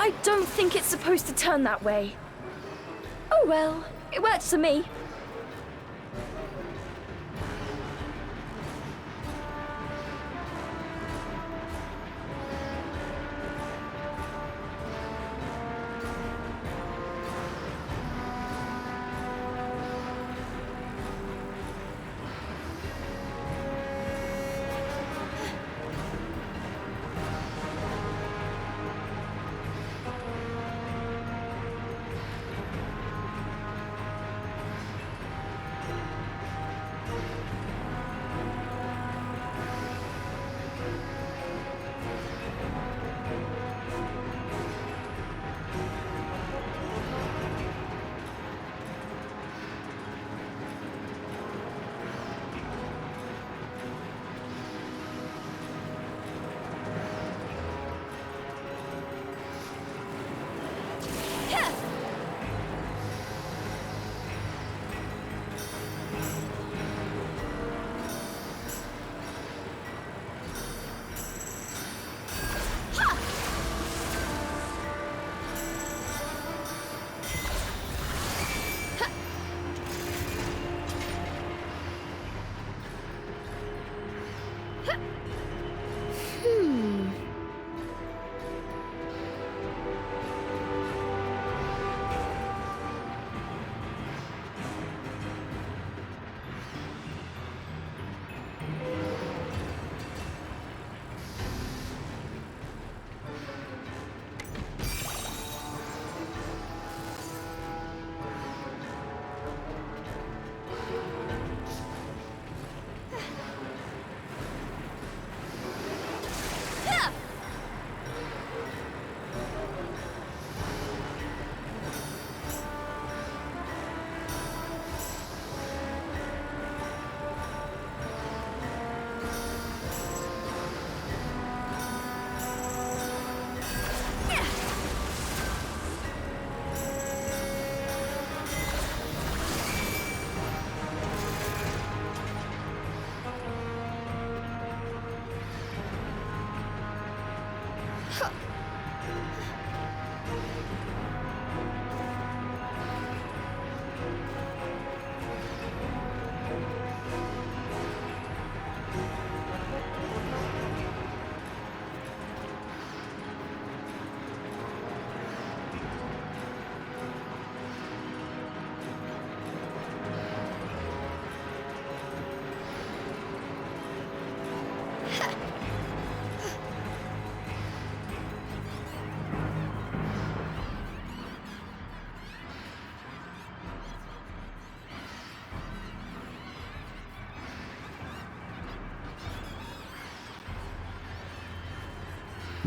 I don't think it's supposed to turn that way. Oh well, it works for me.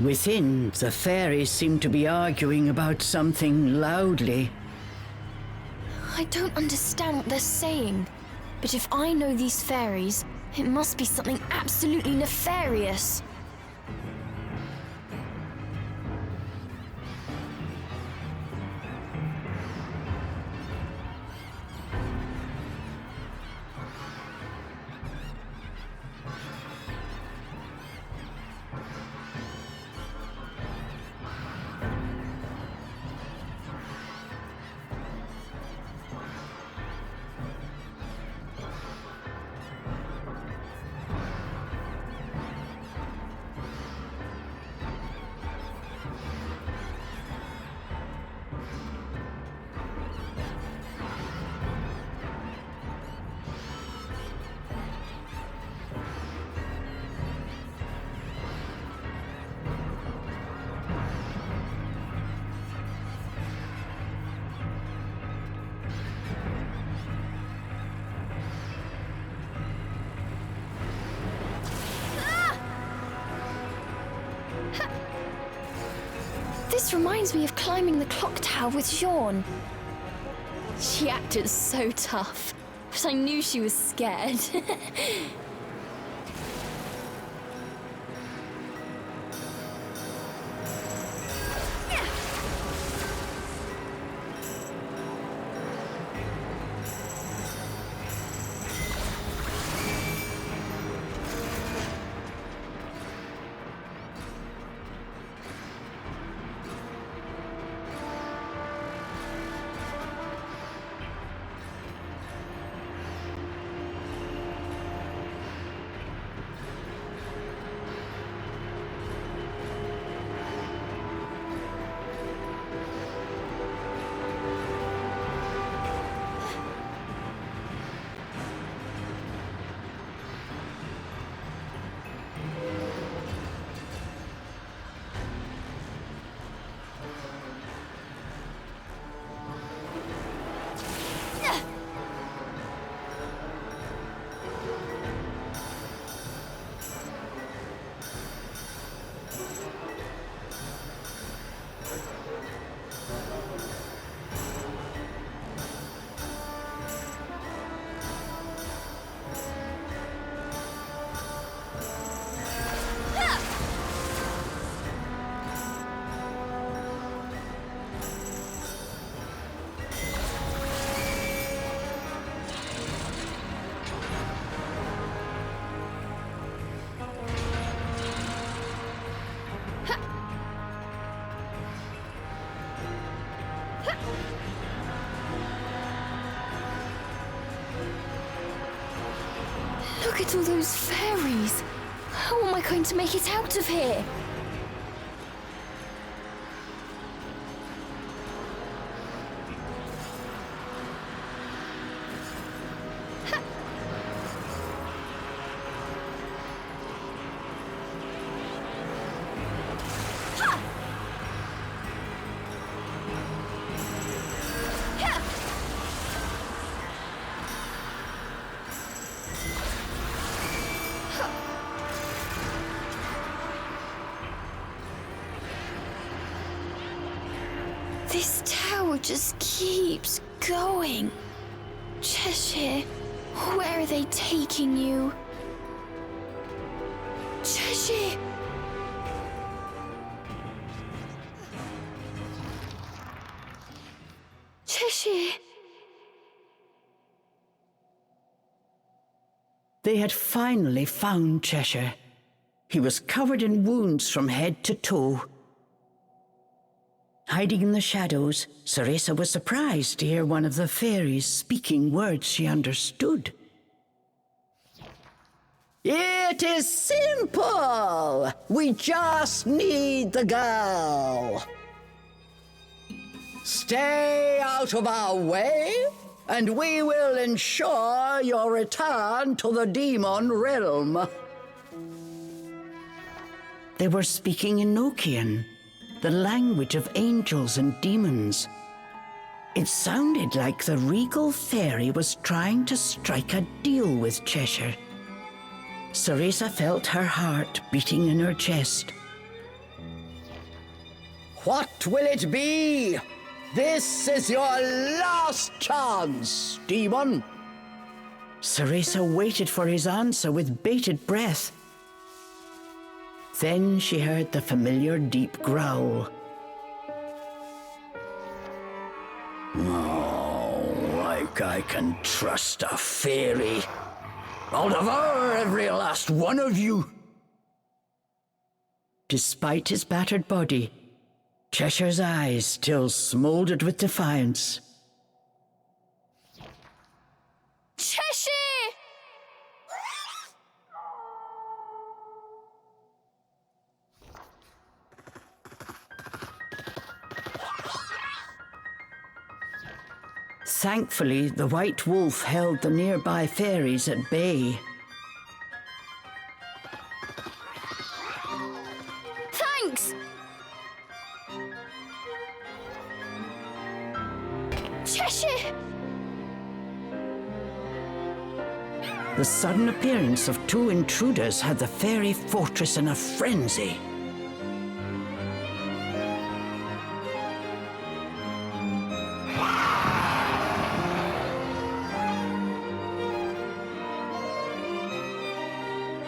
Within, the fairies seem to be arguing about something loudly. I don't understand what they're saying. But if I know these fairies, it must be something absolutely nefarious. This reminds me of climbing the clock tower with Jean. She acted so tough, but I knew she was scared. Those fairies! How am I going to make it out of here? This tower just keeps going. Cheshire, where are they taking you? Cheshire! Cheshire! They had finally found Cheshire. He was covered in wounds from head to toe. Hiding in the shadows, Ceresa was surprised to hear one of the fairies speaking words she understood. It is simple! We just need the girl. Stay out of our way, and we will ensure your return to the demon realm. They were speaking in Nokian, the language of angels and demons. It sounded like the regal fairy was trying to strike a deal with Cheshire. Ceresa felt her heart beating in her chest. What will it be? This is your last chance, demon. Ceresa waited for his answer with bated breath. Then she heard the familiar deep growl. Oh, like I can trust a fairy. I'll devour every last one of you. Despite his battered body, Cheshire's eyes still smoldered with defiance. Cheshire! Thankfully, the white wolf held the nearby fairies at bay. Thanks! Cheshire! The sudden appearance of two intruders had the fairy fortress in a frenzy.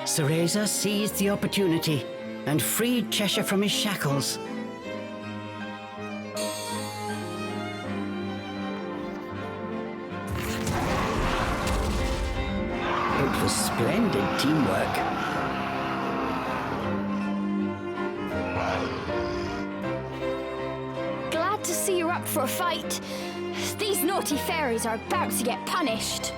Ceresa seized the opportunity and freed Cheshire from his shackles. It was splendid teamwork. Glad to see you're up for a fight. These naughty fairies are about to get punished.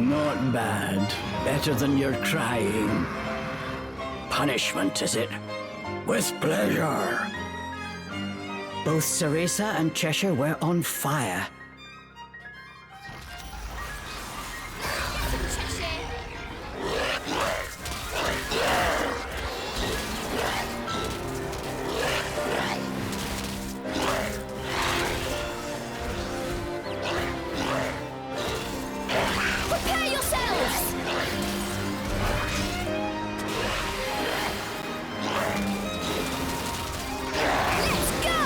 Not bad. Better than your crying. Punishment, is it? With pleasure. Both Ceresa and Cheshire were on fire. Prepare yourselves! Let's go!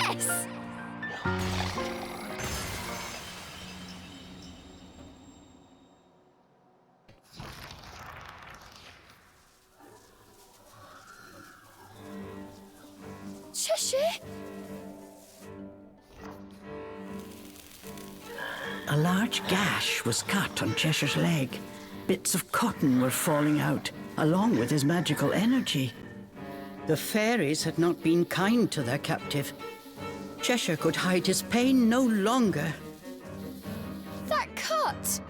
Yes! Cheshire? A large gash was cut on Cheshire's leg. Bits of cotton were falling out, along with his magical energy. The fairies had not been kind to their captive. Cheshire could hide his pain no longer. That cut!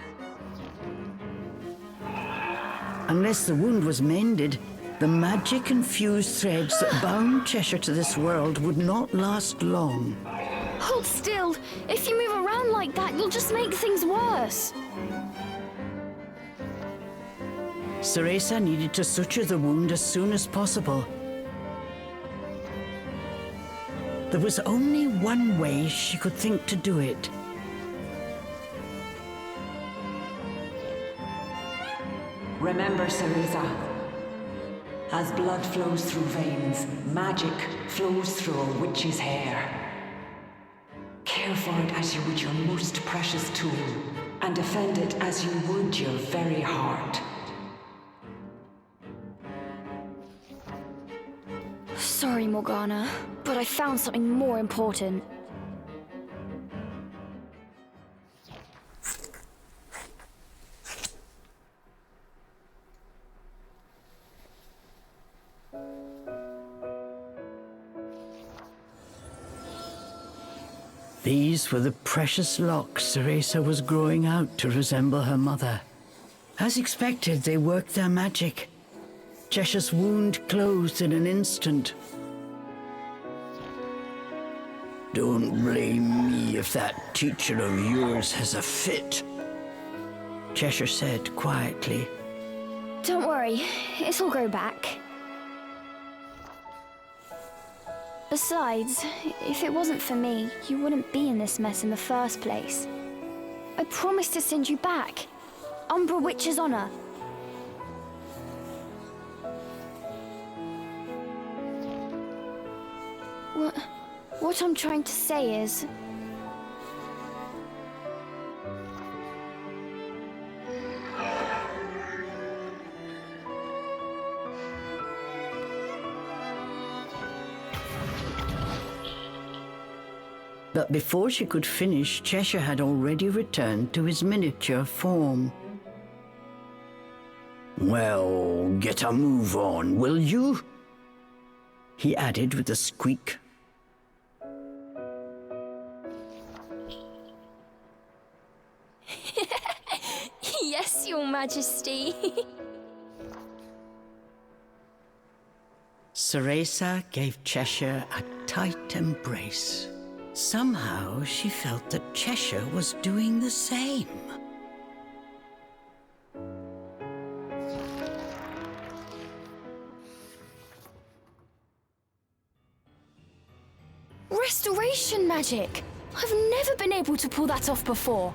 Unless the wound was mended, the magic-infused threads that bound Cheshire to this world would not last long. Hold still. If you move around like that, you'll just make things worse. Ceresa needed to suture the wound as soon as possible. There was only one way she could think to do it. Remember, Ceresa, as blood flows through veins, magic flows through a witch's hair. Care for it as you would your most precious tool, and defend it as you would your very heart. Sorry, Morgana, but I found something more important. These were the precious locks Ceresa was growing out to resemble her mother. As expected, they worked their magic. Cheshire's wound closed in an instant. Don't blame me if that teacher of yours has a fit, Cheshire said quietly. Don't worry, it'll grow back. Besides, if it wasn't for me, you wouldn't be in this mess in the first place. I promised to send you back. Umbra Witch's honor. What I'm trying to say is... But before she could finish, Cheshire had already returned to his miniature form. Well, get a move on, will you? He added with a squeak. Yes, Your Majesty. Ceresa gave Cheshire a tight embrace. Somehow she felt that Cheshire was doing the same. Restoration magic! I've never been able to pull that off before.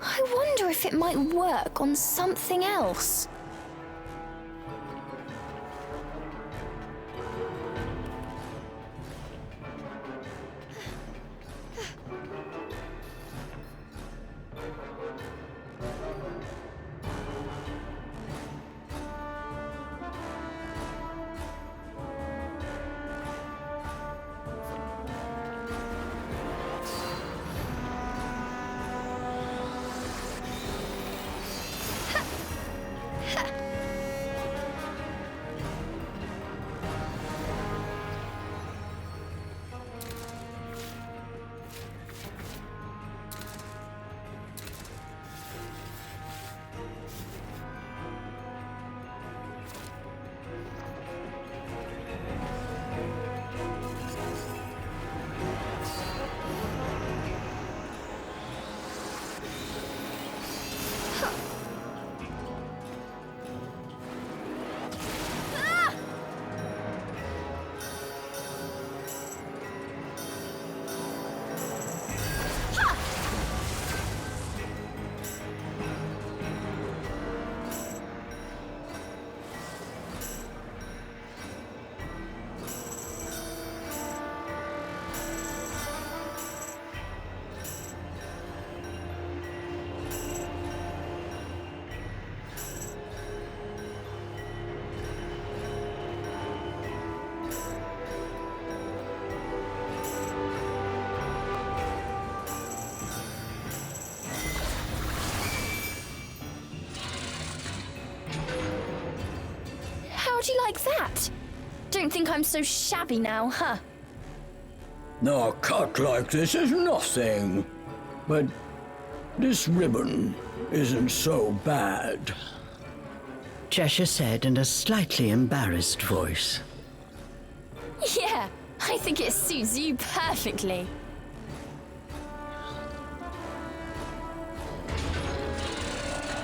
I wonder if it might work on something else. was that? Don't think I'm so shabby now, huh? A cut like this is nothing. But this ribbon isn't so bad. Cheshire said in a slightly embarrassed voice. Yeah, I think it suits you perfectly.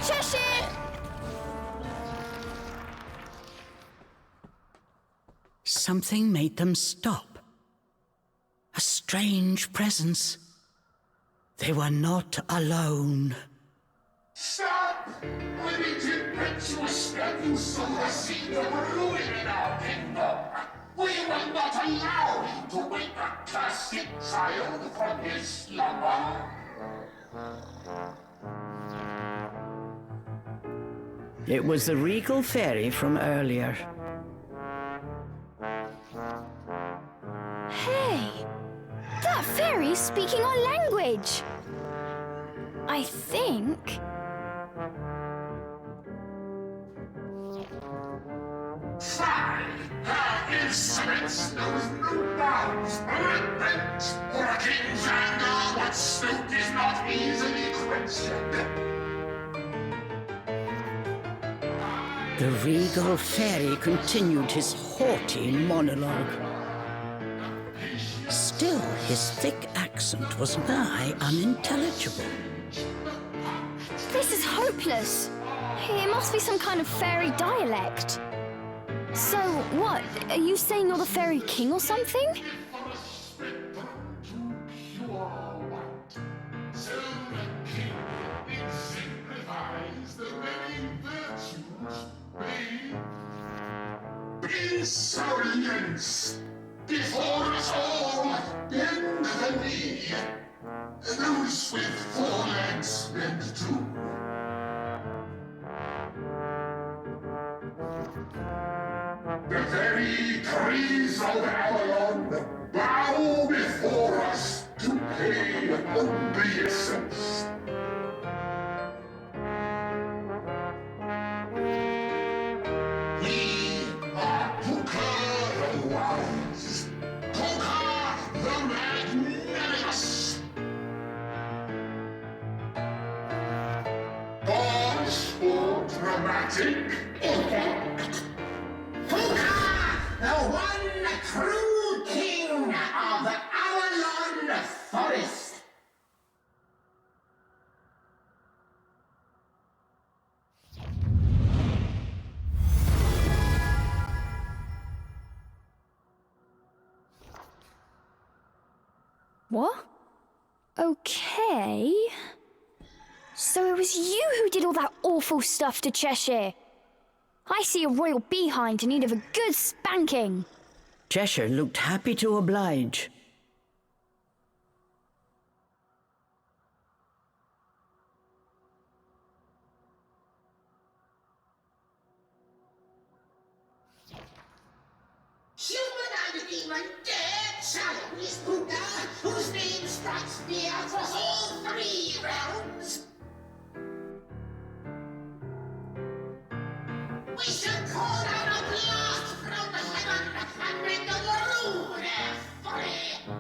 Cheshire! Something made them stop. A strange presence. They were not alone. Stop! With its impetuous step, you sow the seed of ruin in our kingdom. We will not allow him to wake a cursed child from his slumber. It was the regal fairy from earlier. Hey! That fairy's speaking our language! I think... Fine! Her insolence knows no bounds. Repent! For a king's anger, what stoke is not easily quenched. The regal fairy continued his haughty monologue. Still, his thick accent was nigh unintelligible. This is hopeless. It must be some kind of fairy dialect. So, what? Are you saying you're the fairy king or something? Insolence! Before us all, bend the knee. Those with 4 legs bend too. The very trees of Avalon bow before us to pay obeisance. We are Puka the Wise, Puka the Magnanimous. Pause for dramatic effect. Puka, the one true king of the Avalon Forest. What? Okay. So it was you who did all that awful stuff to Cheshire. I see a royal behind in need of a good spanking. Cheshire looked happy to oblige. Human and demon dare challenge Buddha, whose name strikes fear across all 3 realms. We should call out a blast from heaven and make the rude air free.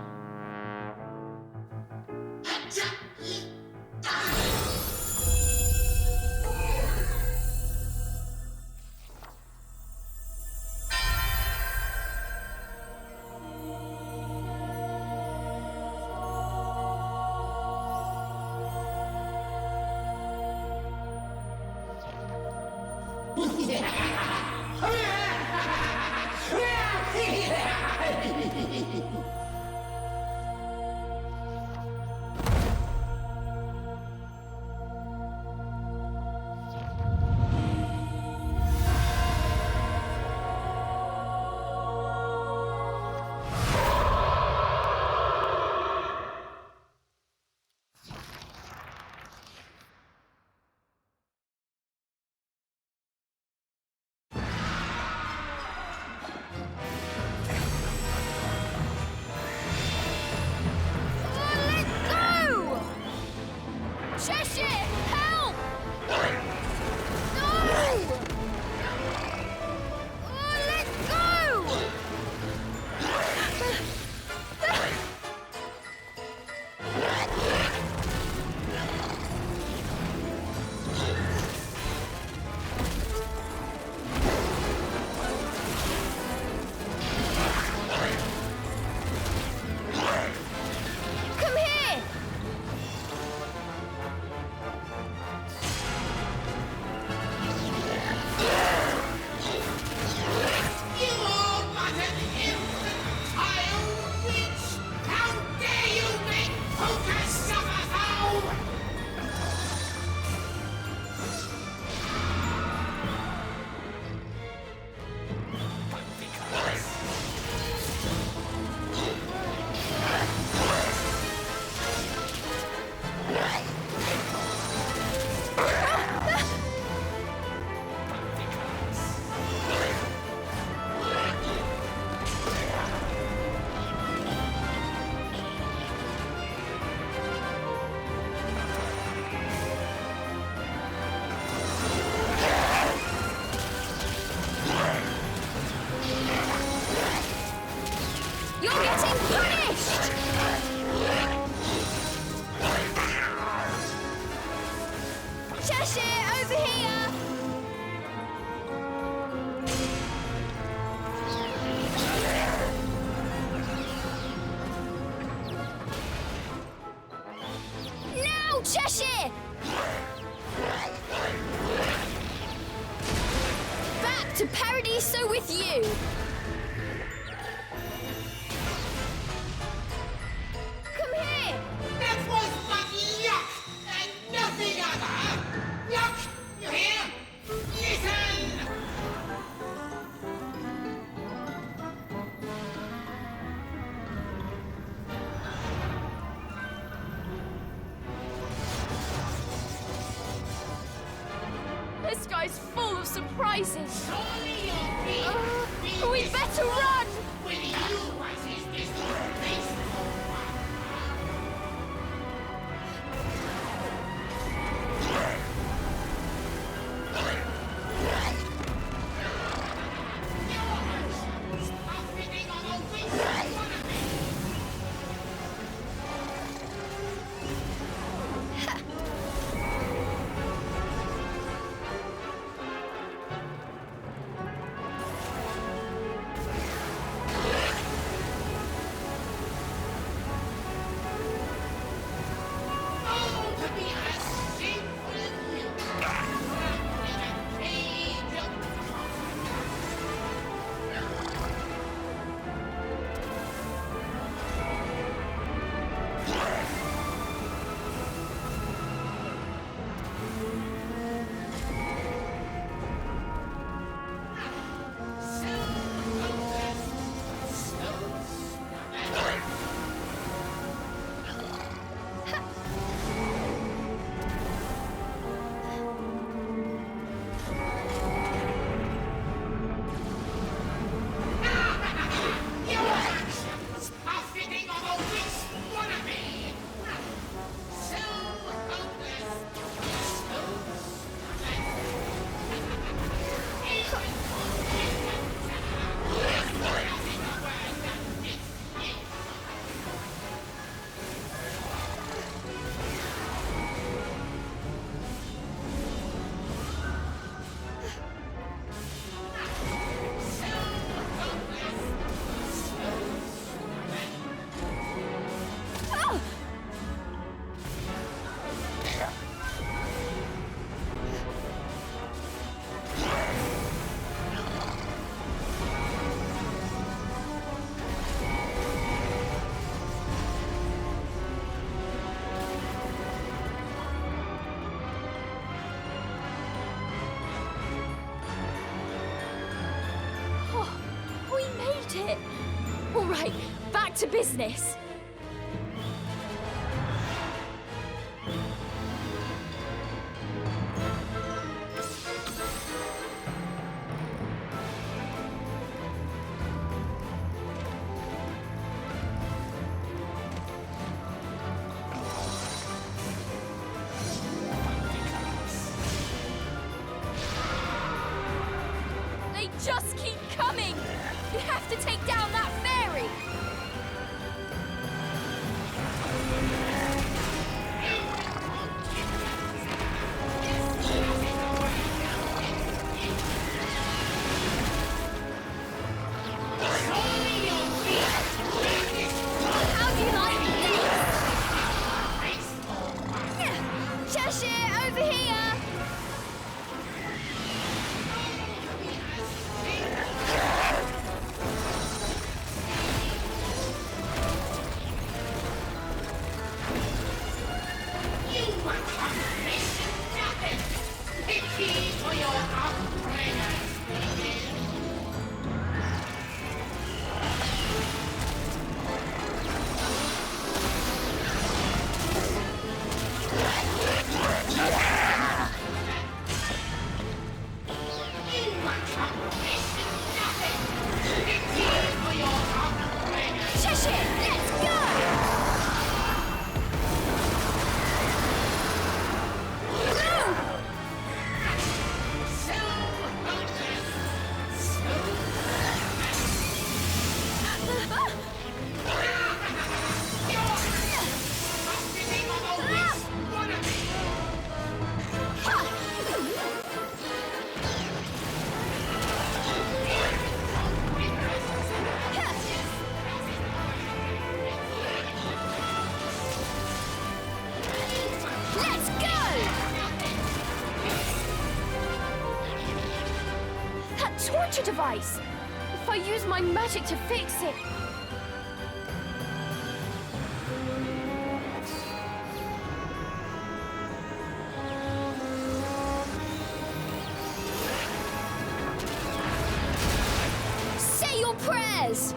Cheshire! Back to Paradiso with you! Come here! That was but yuck and nothing other! Yuck! You hear? Listen! This guy's full of surprises. Surely you'll be... We better run! With you as his distant baseball Stop hitting on the wings of one of me! Oh, to be as sinful as you! Wrapped in a cage of Your actions are fitting of a witch wannabe! So hopeless, so We made it! All right, back to business. They just keep coming! We have to take down that fairy! How do you like this? Cheshire, over here! Cheshire, let's go! Let's torture device. If I use my magic to fix it... Say your prayers!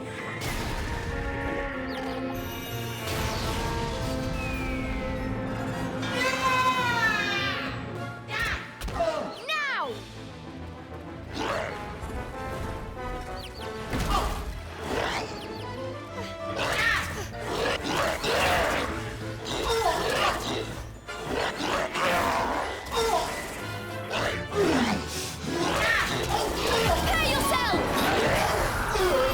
Now! Prepare yourself! Cool!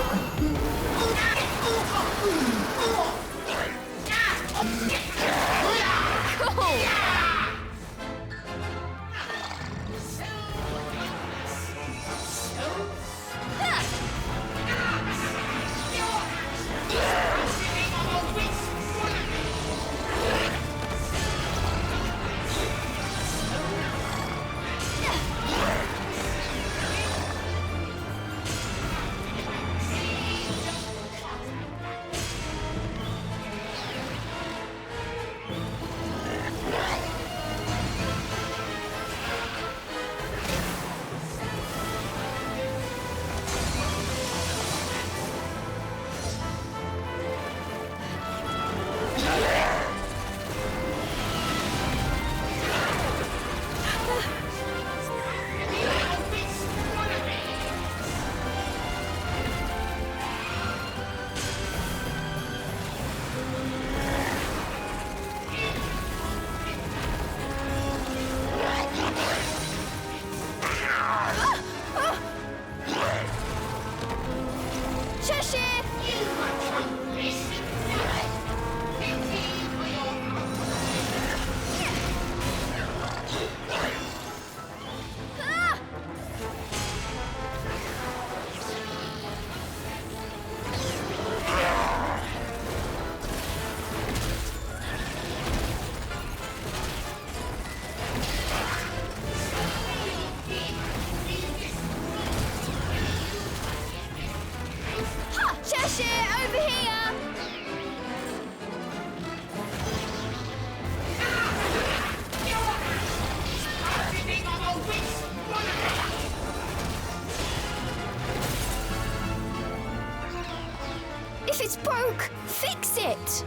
Cheshire! Ah! Ha! Cheshire, over here! If it's broke, fix it!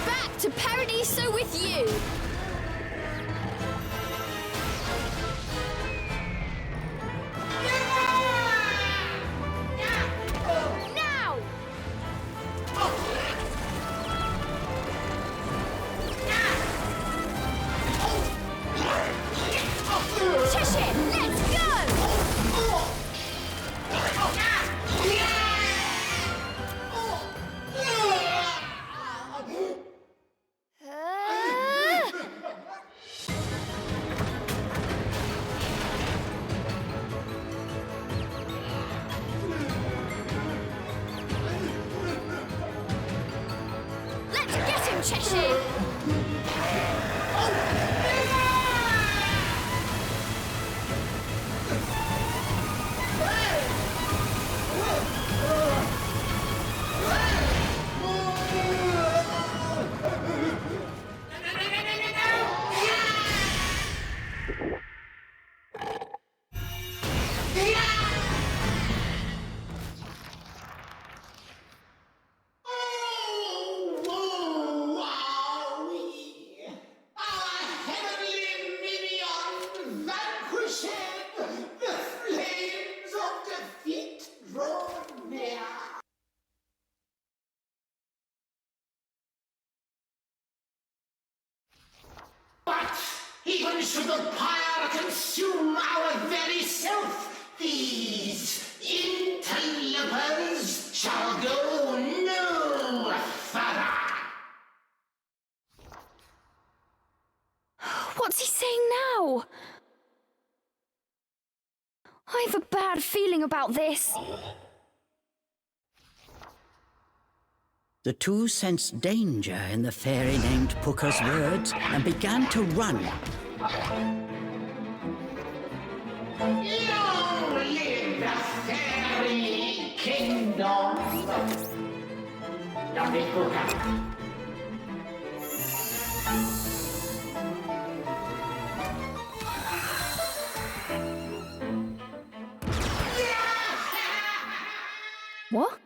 Back to Paradiso with you! Now! Cheshire, let's go! Let's get him, Cheshire! Even should the pyre consume our very self, these interlopers shall go no further. What's he saying now? I've bad feeling about this. The two sensed danger in the fairy named Puka's words and began to run. Long live the fairy kingdom! Lovely Puka. What?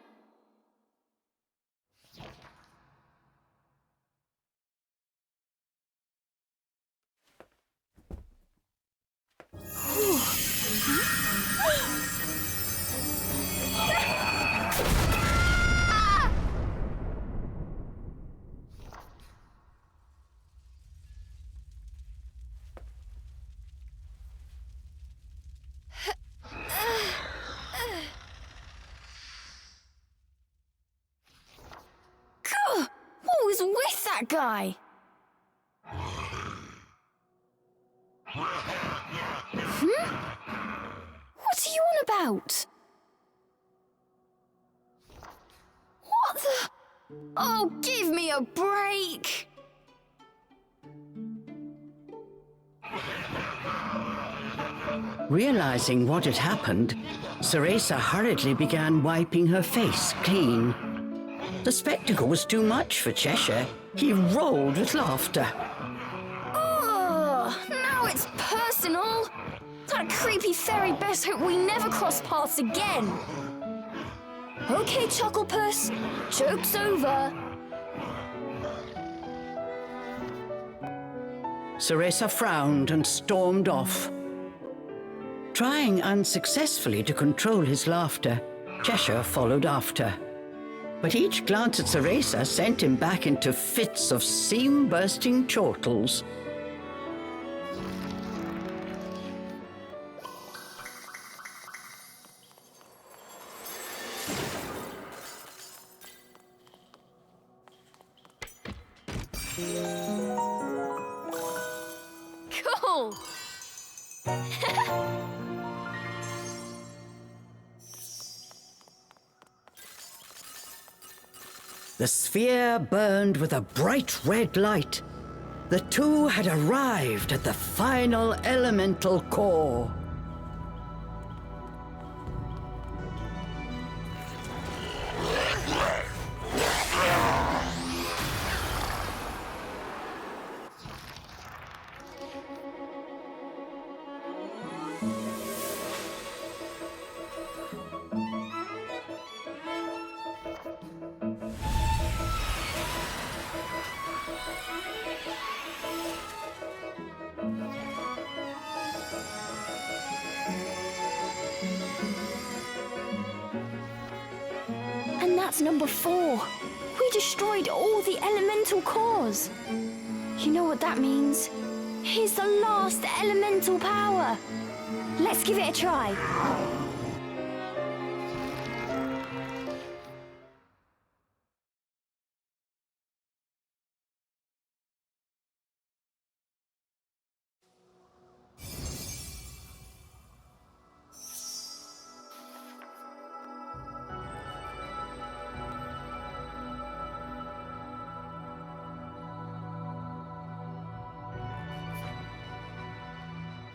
What was with that guy? What are you on about? What the? Oh, give me a break! Realizing what had happened, Ceresa hurriedly began wiping her face clean. The spectacle was too much for Cheshire. He rolled with laughter. Oh, now it's personal. That creepy fairy best hope we never cross paths again. Okay, Chucklepuss, joke's over. Ceresa frowned and stormed off. Trying unsuccessfully to control his laughter, Cheshire followed after. But each glance at Ceresa sent him back into fits of seam-bursting chortles. Cool. The sphere burned with a bright red light. The two had arrived at the final elemental core. And that's number 4. We destroyed all the elemental cores. You know what that means? Here's the last elemental power. Let's give it a try.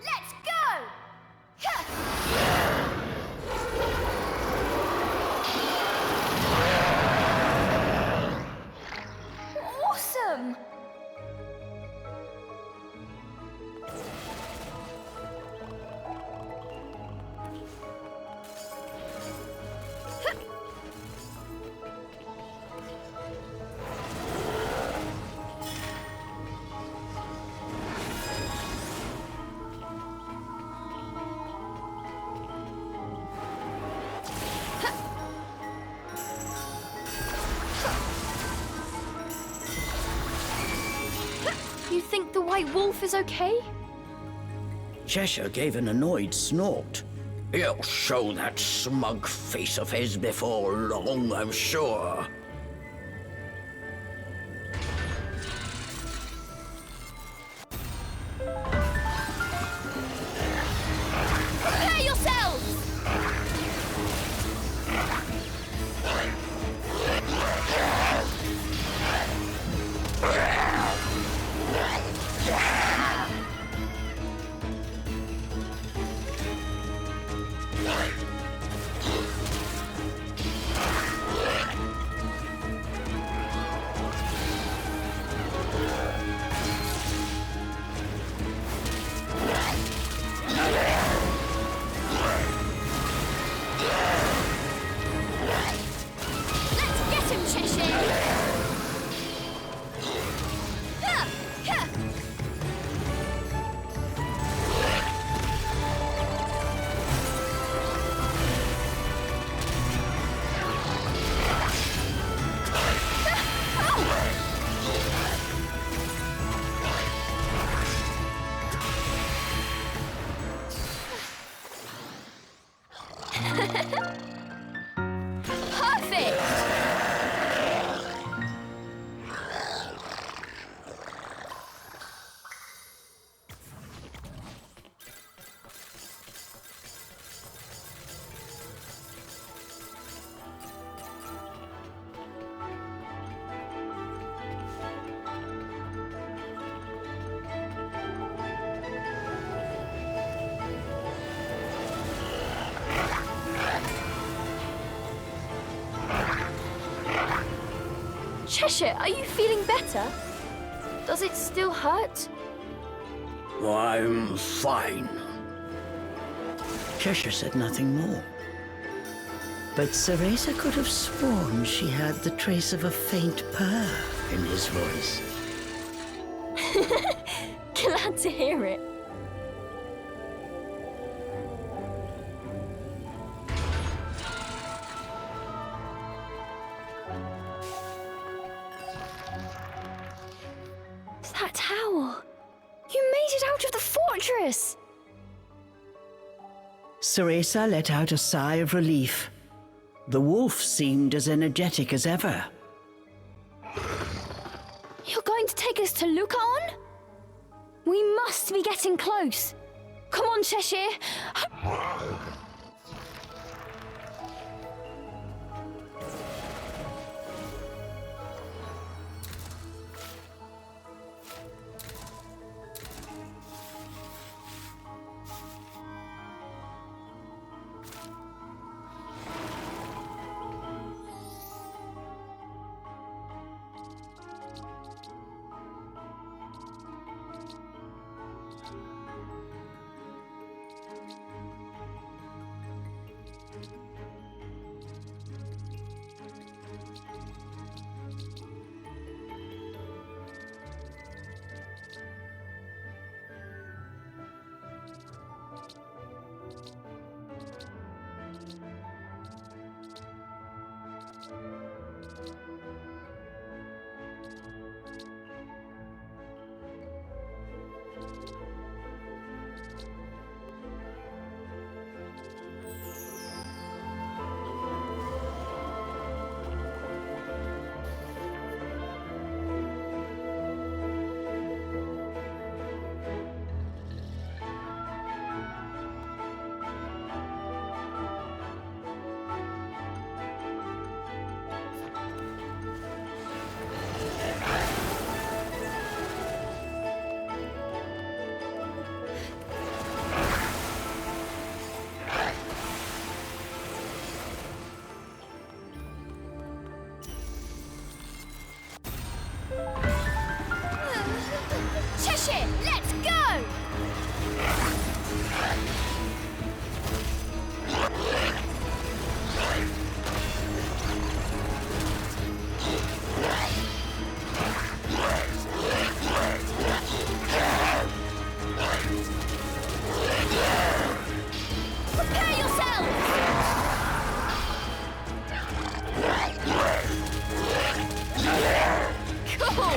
Let's go! Awesome! You think the White Wolf is okay? Cheshire gave an annoyed snort. He'll show that smug face of his before long, I'm sure. Prepare yourselves! Cheshire, are you feeling better? Does it still hurt? I'm fine. Cheshire said nothing more. But Ceresa could have sworn she heard the trace of a faint purr in his voice. Glad to hear it. It's that towel. You made it out of the fortress. Ceresa let out a sigh of relief. The wolf seemed as energetic as ever. You're going to take us to Lucaon? We must be getting close. Come on, Cheshire. Cheshire, let's go! Prepare yourself! Cool!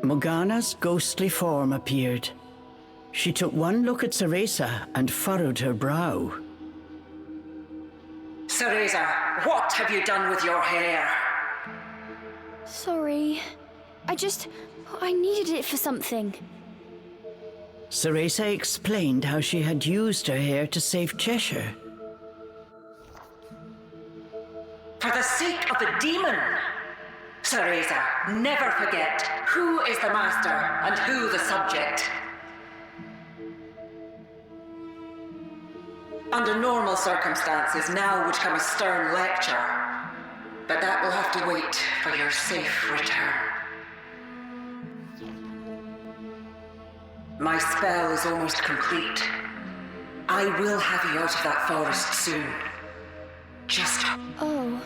Morgana's ghostly form appeared. She took one look at Cereza and furrowed her brow. Cereza, what have you done with your hair? Sorry. I needed it for something. Cereza explained how she had used her hair to save Cheshire. For the sake of the demon! Cereza, never forget who is the master and who the subject. Under normal circumstances, now would come a stern lecture, but that will have to wait for your safe return. My spell is almost complete. I will have you out of that forest soon. Just... Oh.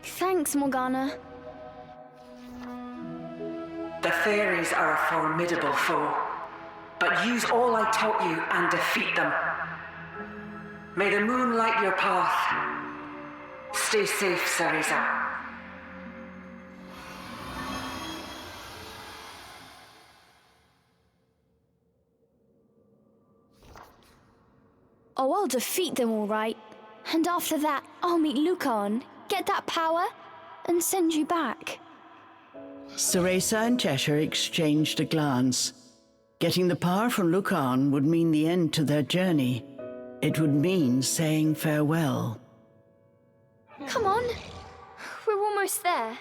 Thanks, Morgana. The fairies are a formidable foe, but use all I taught you and defeat them. May the moon light your path. Stay safe, Cereza. Oh, I'll defeat them all right. And after that, I'll meet Lucan, get that power, and send you back. Cereza and Cheshire exchanged a glance. Getting the power from Lucan would mean the end to their journey. It would mean saying farewell. Come on. We're almost there.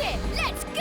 it! Let's go!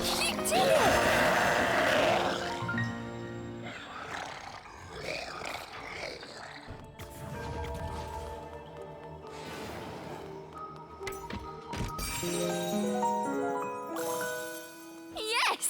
She did it! Yes!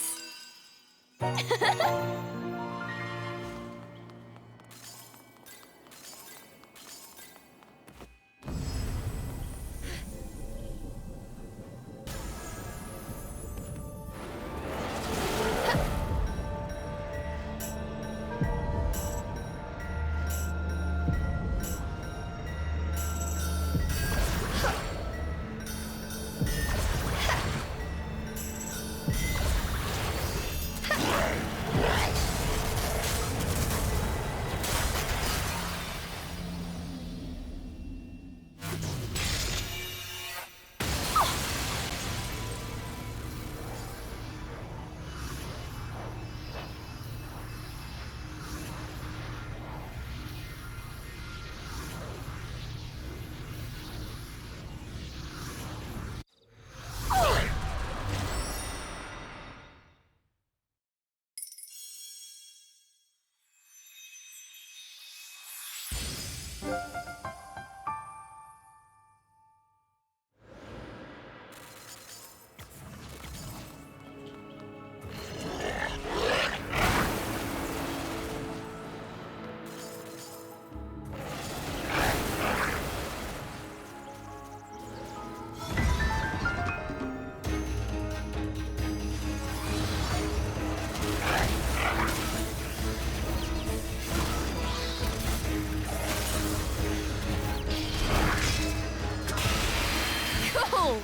Cool!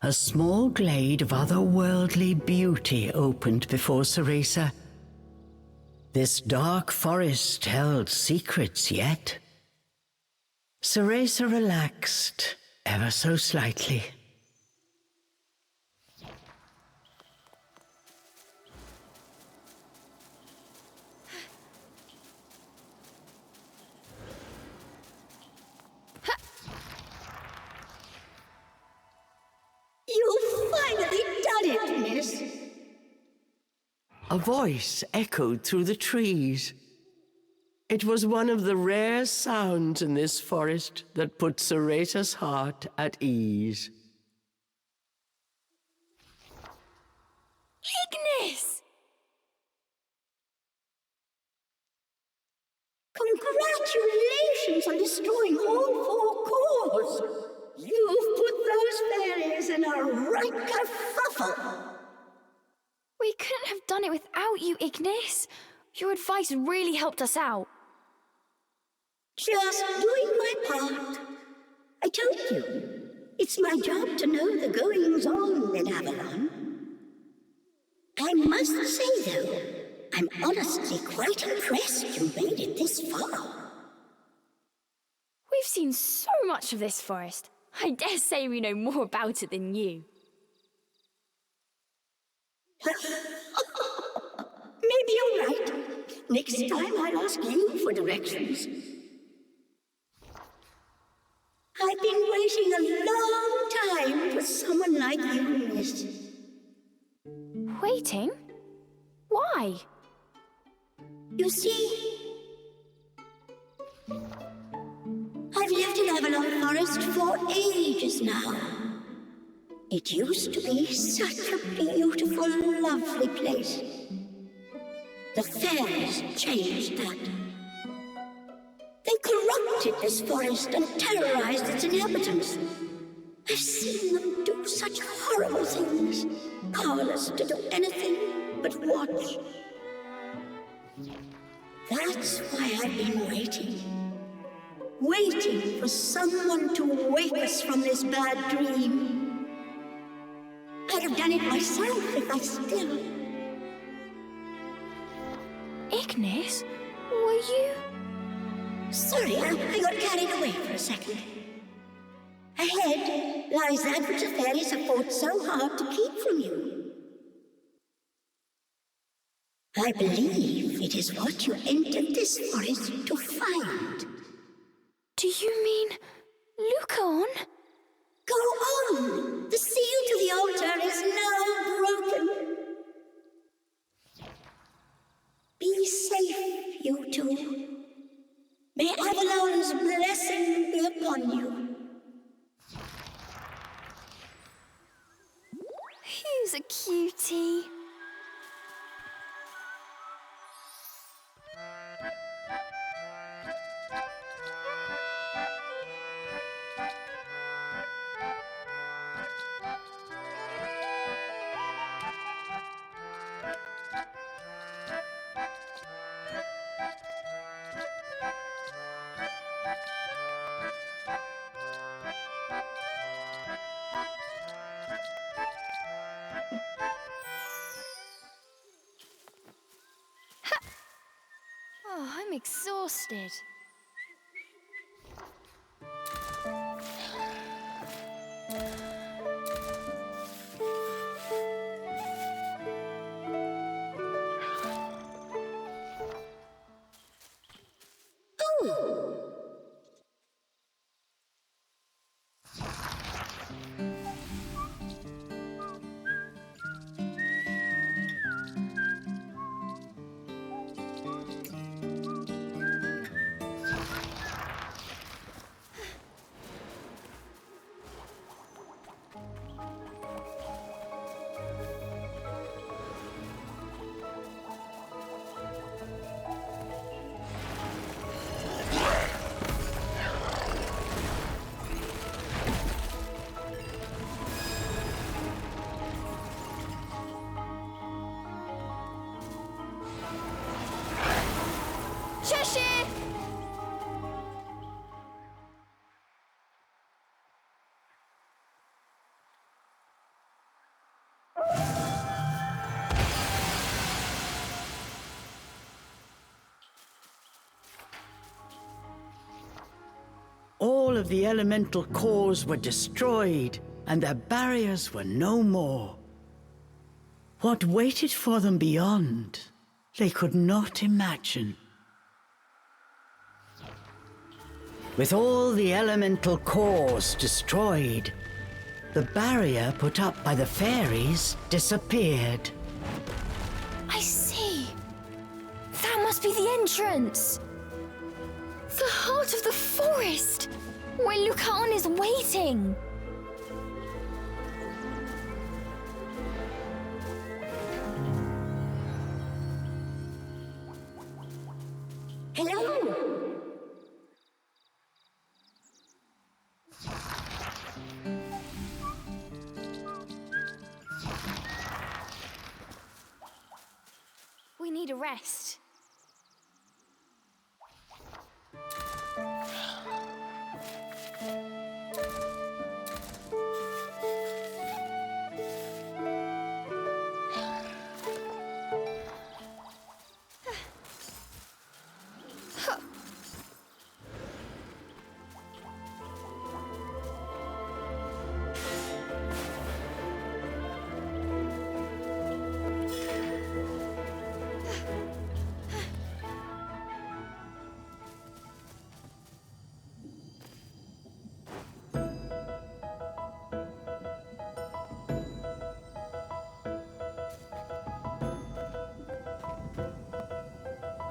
A small glade of otherworldly beauty opened before Ceresa. This dark forest held secrets yet. Ceresa relaxed, ever so slightly. A voice echoed through the trees. It was one of the rare sounds in this forest that put Sarita's heart at ease. Ignis! Congratulations on destroying all four cores! You've put those fairies in a right kerfuffle! We couldn't have done it without you, Ignis. Your advice really helped us out. Just doing my part. I told you, it's my job to know the goings-on in Avalon. I must say, though, I'm honestly quite impressed you made it this far. We've seen so much of this forest. I dare say we know more about it than you. Maybe you're right. Next time I'll ask you for directions. I've been waiting a long time for someone like you, miss. Waiting? Why? You see, I've lived in Avalon Forest for ages now. It used to be such a beautiful, lovely place. The fairies changed that. They corrupted this forest and terrorized its inhabitants. I've seen them do such horrible things, powerless to do anything but watch. That's why I've been waiting. Waiting for someone to wake us from this bad dream. I'd have done it myself if I still... Ignis, were you... Sorry, I got carried away for a second. Ahead lies that which the fairies have fought so hard to keep from you. I believe it is what you entered this forest to find. Do you mean Lucaon? Go on! The seal to the altar is now broken. Be safe, you two. May Avalon's blessing be upon you. Who's a cutie? Oh, I'm exhausted. Cheshire! All of the elemental cores were destroyed, and their barriers were no more. What waited for them beyond, they could not imagine. With all the elemental cores destroyed, the barrier put up by the fairies disappeared. I see. must be the entrance. The heart of the forest, where Lucaon is waiting. Hello! We need a rest.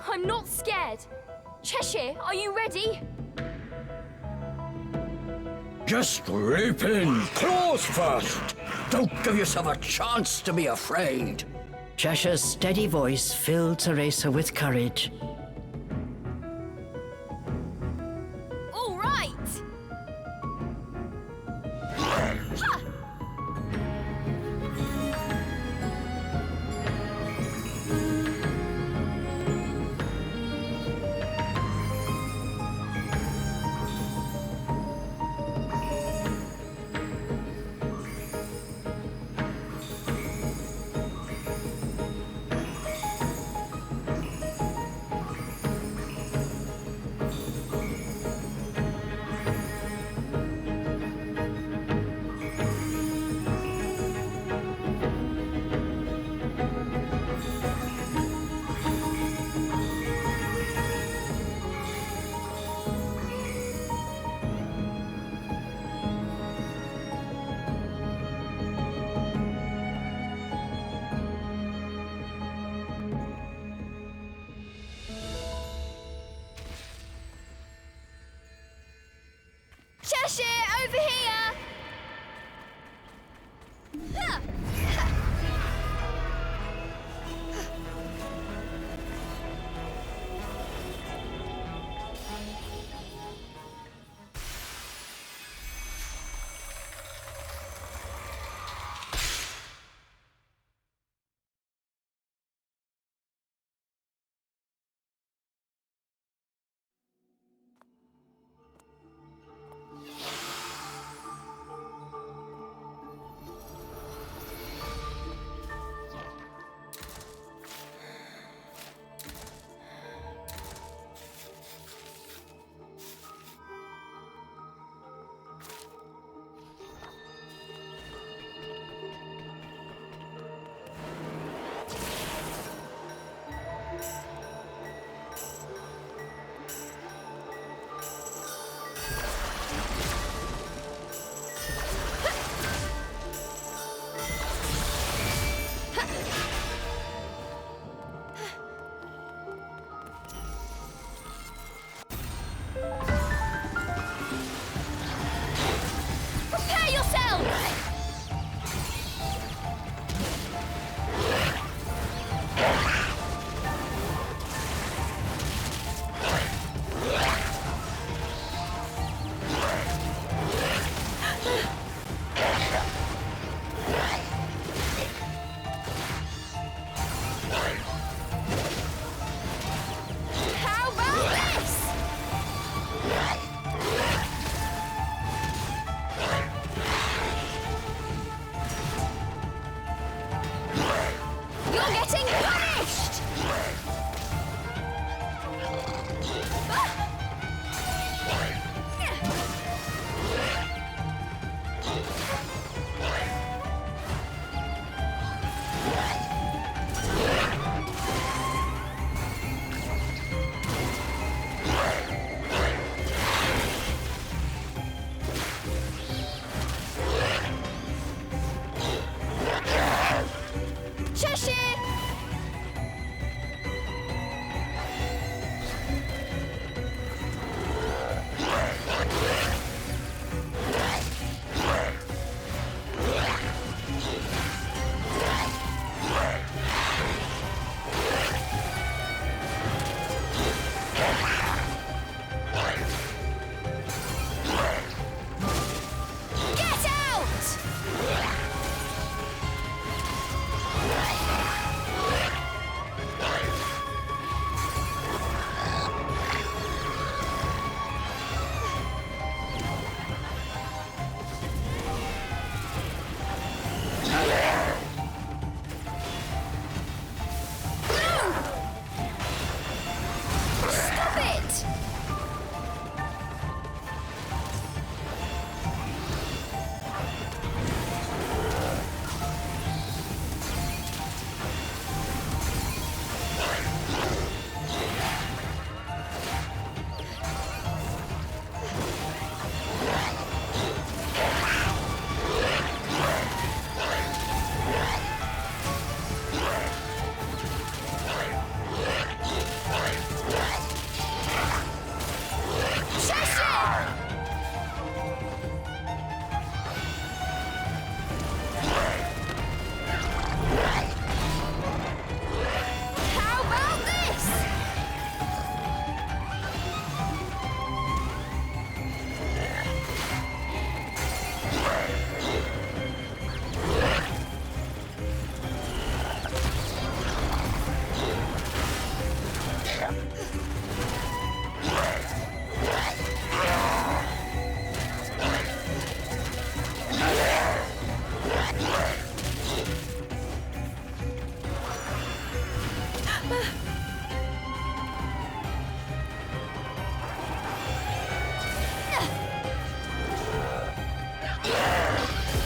I'm not scared. Cheshire, are you ready? Just leap in. Close first. Don't give yourself a chance to be afraid. Cheshire's steady voice filled Teresa with courage. All right. Cheshire, over here!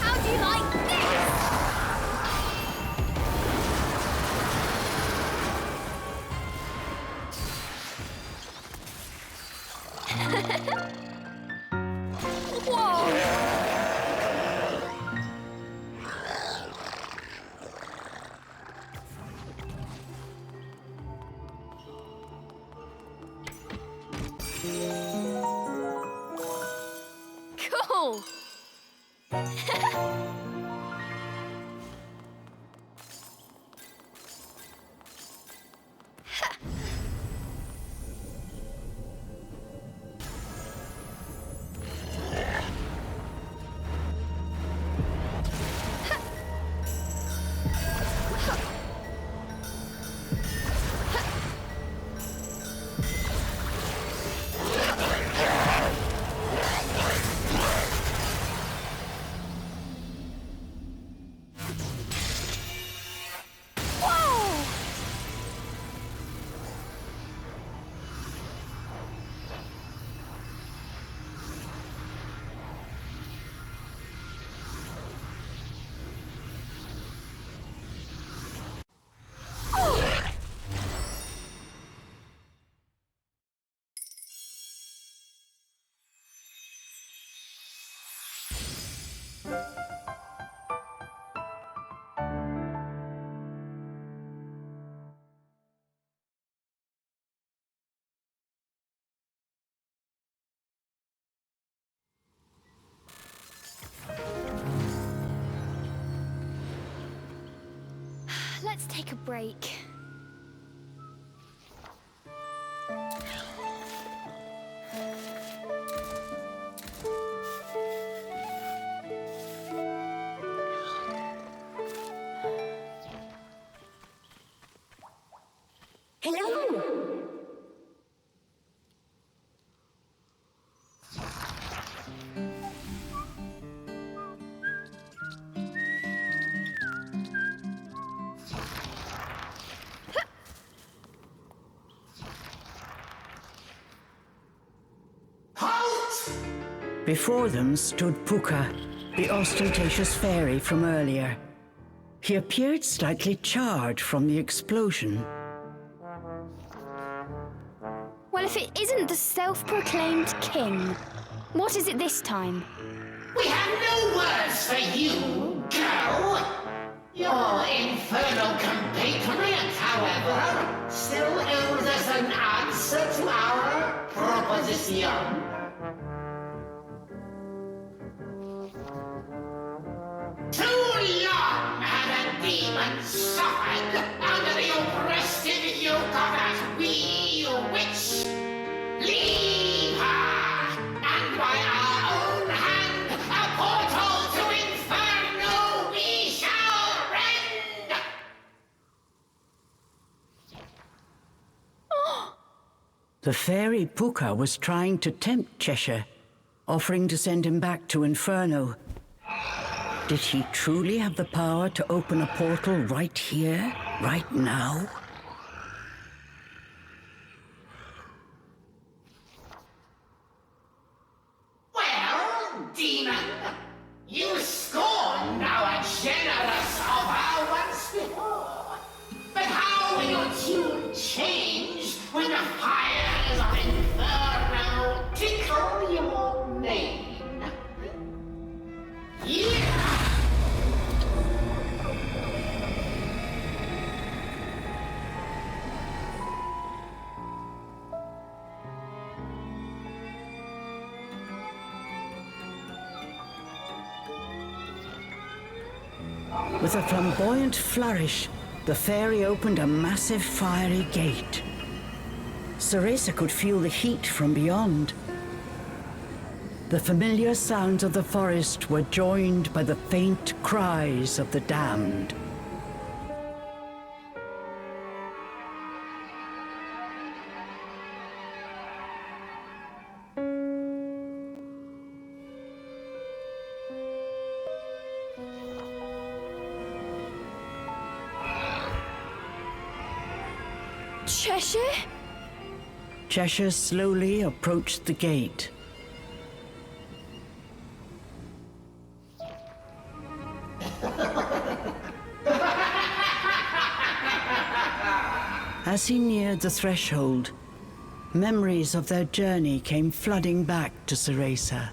How do you like this? Whoa! Cool! Let's take a break. Before them stood Puka, the ostentatious fairy from earlier. He appeared slightly charred from the explosion. Well, if it isn't the self-proclaimed king, what is it this time? We have no words for you, girl. Your infernal compatriot, however, still owes us an answer to our proposition. Too long have the demons suffered under the oppressive yoke of that wee witch. Leave her, and by our own hand, a portal to Inferno we shall rend! The fairy Puka was trying to tempt Cheshire, offering to send him back to Inferno. Did he truly have the power to open a portal right here, right now? Well, demon, you scorned our generous offer once before. But how will your tune change when the fires of Inferno tickle your mane? Yeah! With a flamboyant flourish, the fairy opened a massive fiery gate. Ceresa could feel the heat from beyond. The familiar sounds of the forest were joined by the faint cries of the damned. Cheshire? Cheshire slowly approached the gate. As he neared the threshold, memories of their journey came flooding back to Ceresa.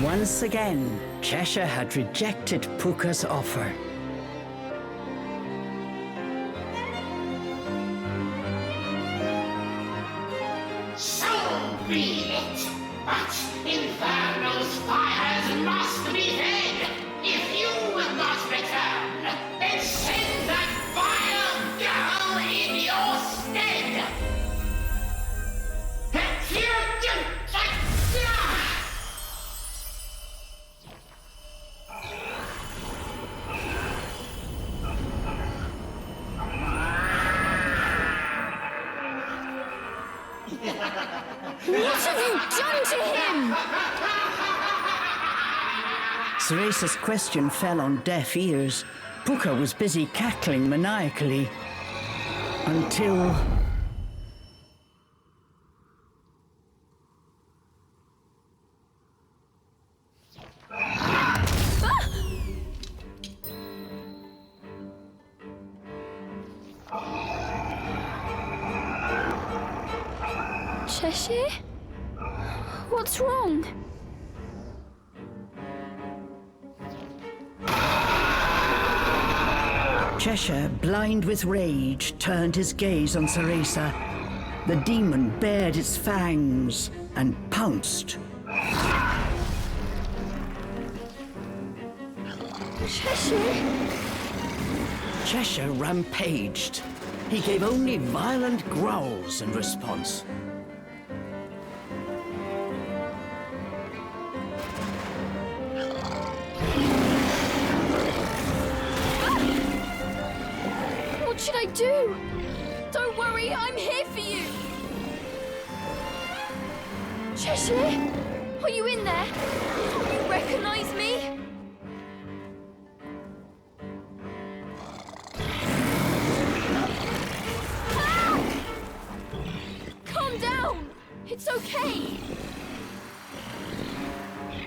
Once again, Cheshire had rejected Puka's offer. So be it. But Inferno's fires must be fed. If you will not return, then send that vile girl in your stead. What have you done to him? Ceresa's question fell on deaf ears. Puka was busy cackling maniacally. Until... Cheshire? What's wrong? Cheshire, blind with rage, turned his gaze on Ceresa. The demon bared its fangs and pounced. Cheshire? Cheshire rampaged. He gave only violent growls in response. What should I do? Don't worry, I'm here for you. Cheshire? Are you in there? Don't you recognize me? Ah! Calm down. It's okay.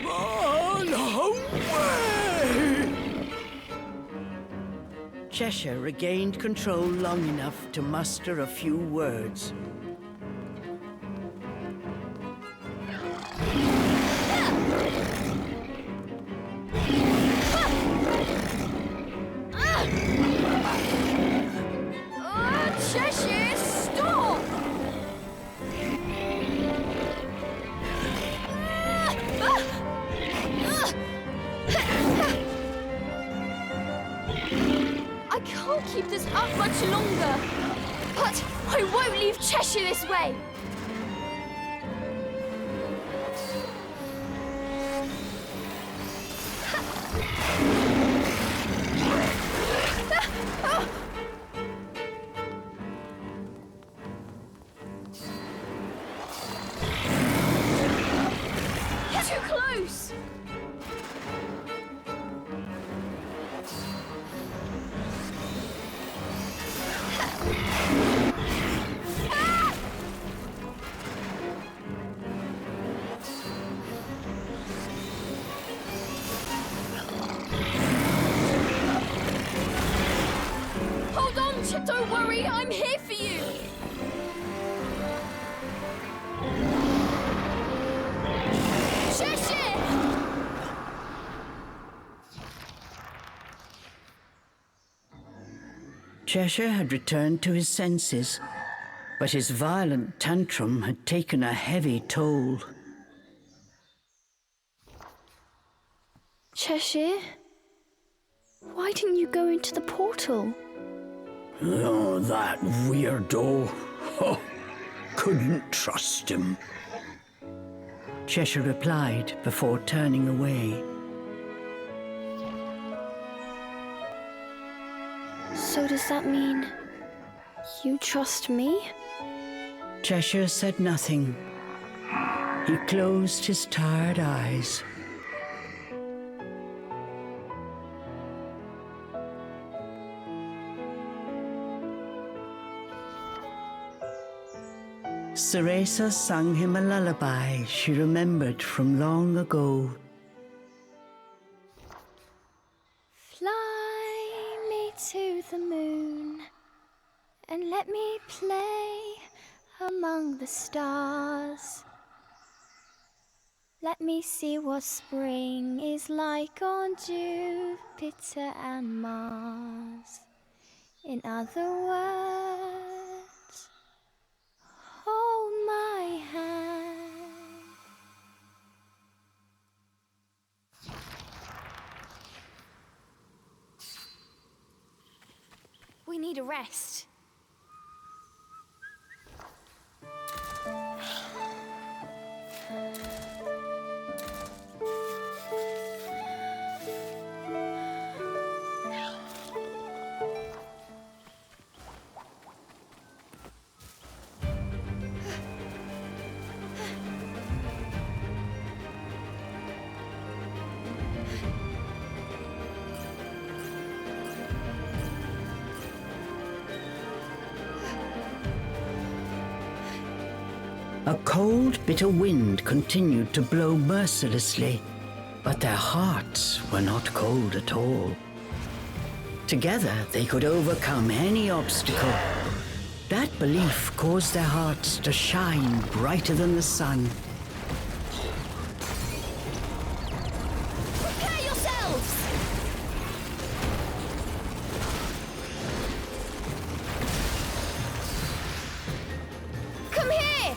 Run away! Cheshire regained control long enough to muster a few words. Cheshire, stop! I can't keep this up much longer. But I won't leave Cheshire this way. You're too close. Hold on, don't worry, I'm here for you. Cheshire! Cheshire had returned to his senses, but his violent tantrum had taken a heavy toll. Cheshire? Why didn't you go into the portal? Oh, that weirdo. Oh, couldn't trust him. Cheshire replied before turning away. So does that mean you trust me? Cheshire said nothing. He closed his tired eyes. Ceresa sang him a lullaby she remembered from long ago. Fly me to the moon and let me play among the stars. Let me see what spring is like on Jupiter and Mars. In other words, hold my hand. We need a rest. A cold, bitter wind continued to blow mercilessly, but their hearts were not cold at all. Together, they could overcome any obstacle. That belief caused their hearts to shine brighter than the sun. Prepare yourselves! Come here!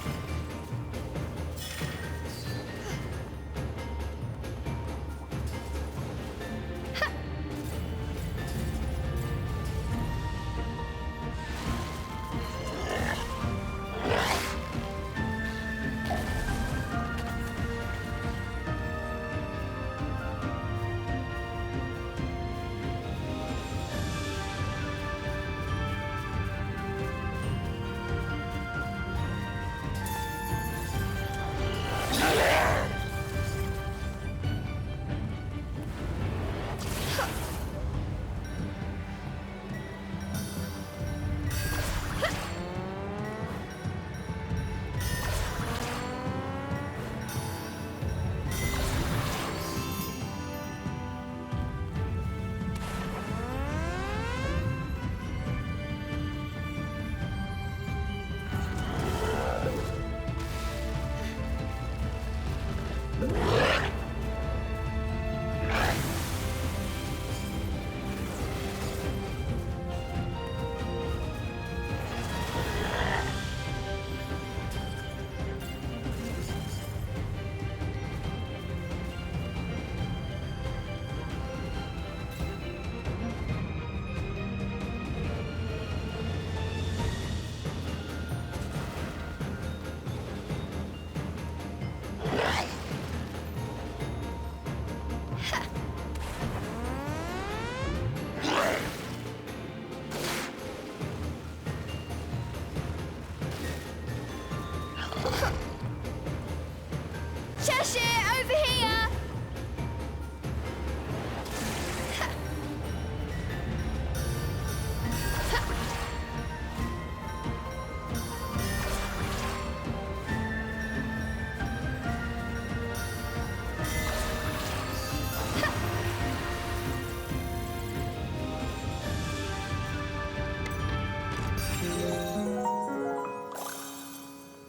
Cheshire, over here!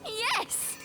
Yes!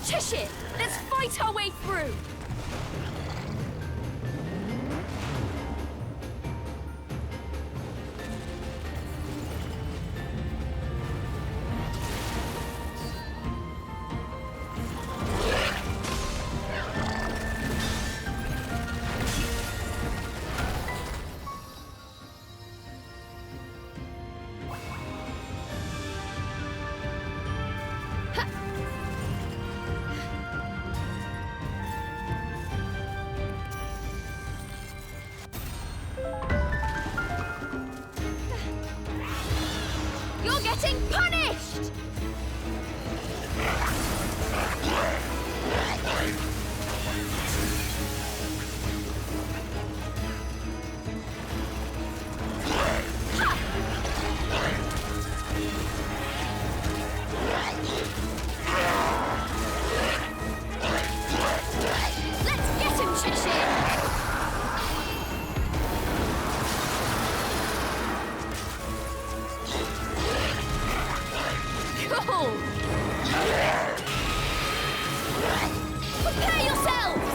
Cheshire, let's fight our way through! You're getting punished! Let's get him, Cheshire! Cool! Prepare yourselves!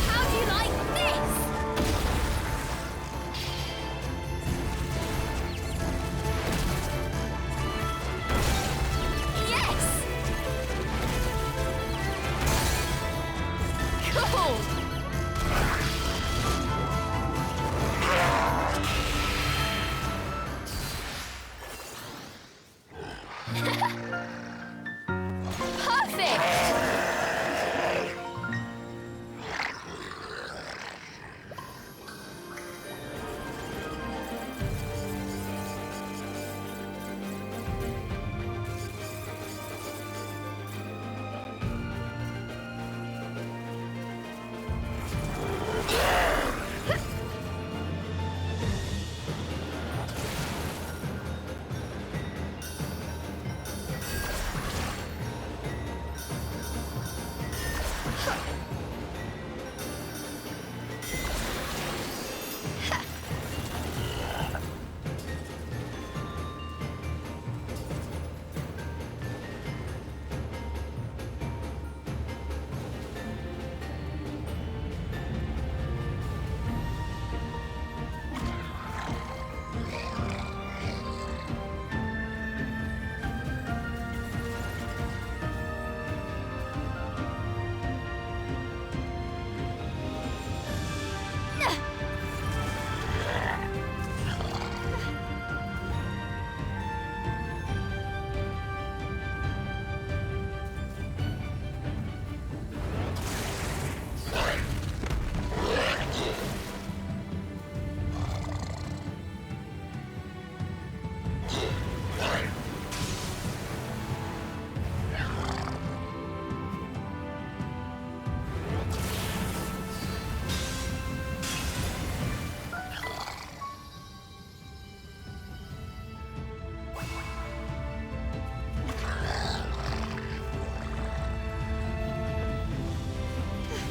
How do you like this? Yes! Cool! Perfect!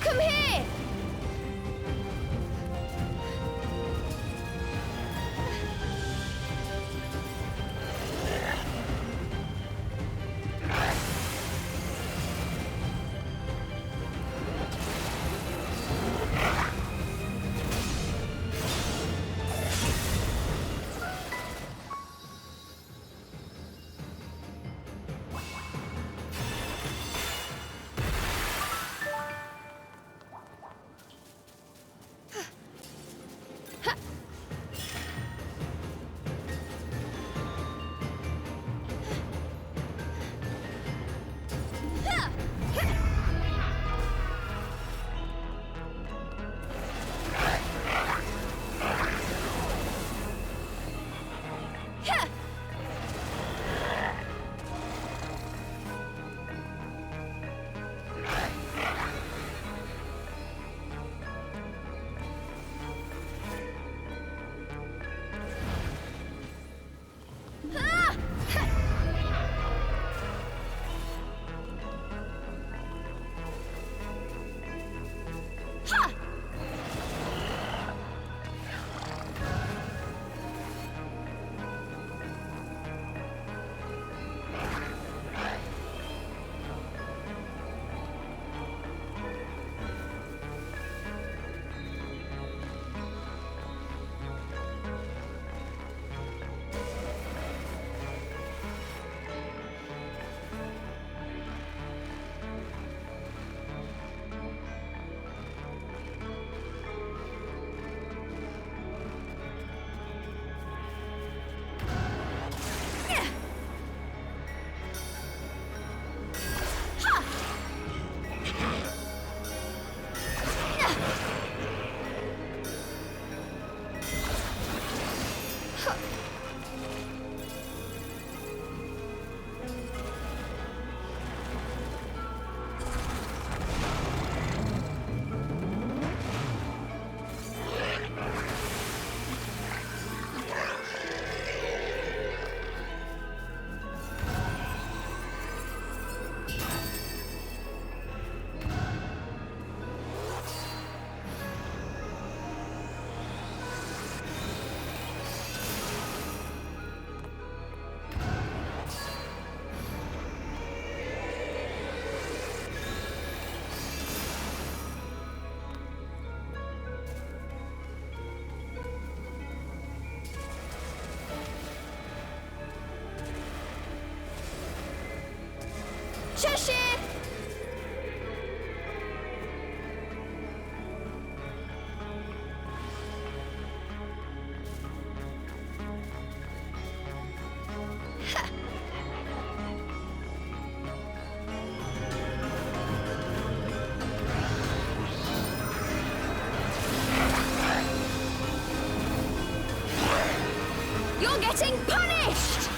Come here! Cheshire! You're getting punished!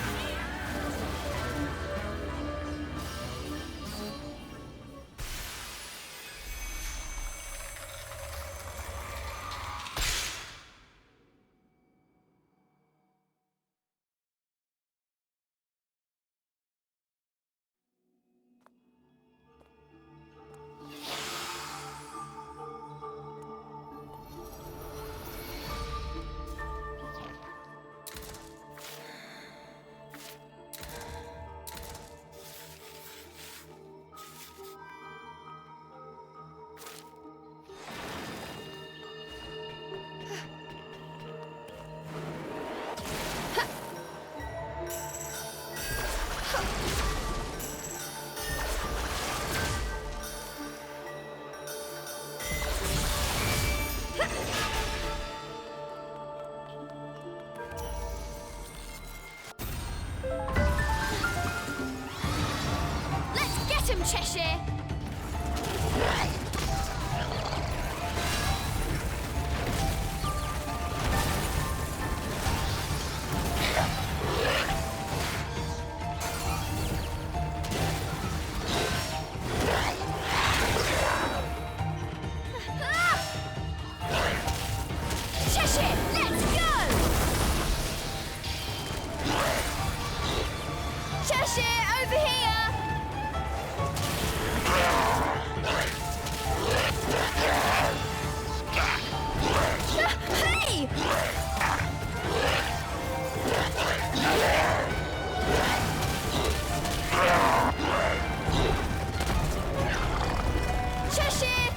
Let's get him, Cheshire! Cheshire, let's go! Cheshire, over here! Hey! Cheshire!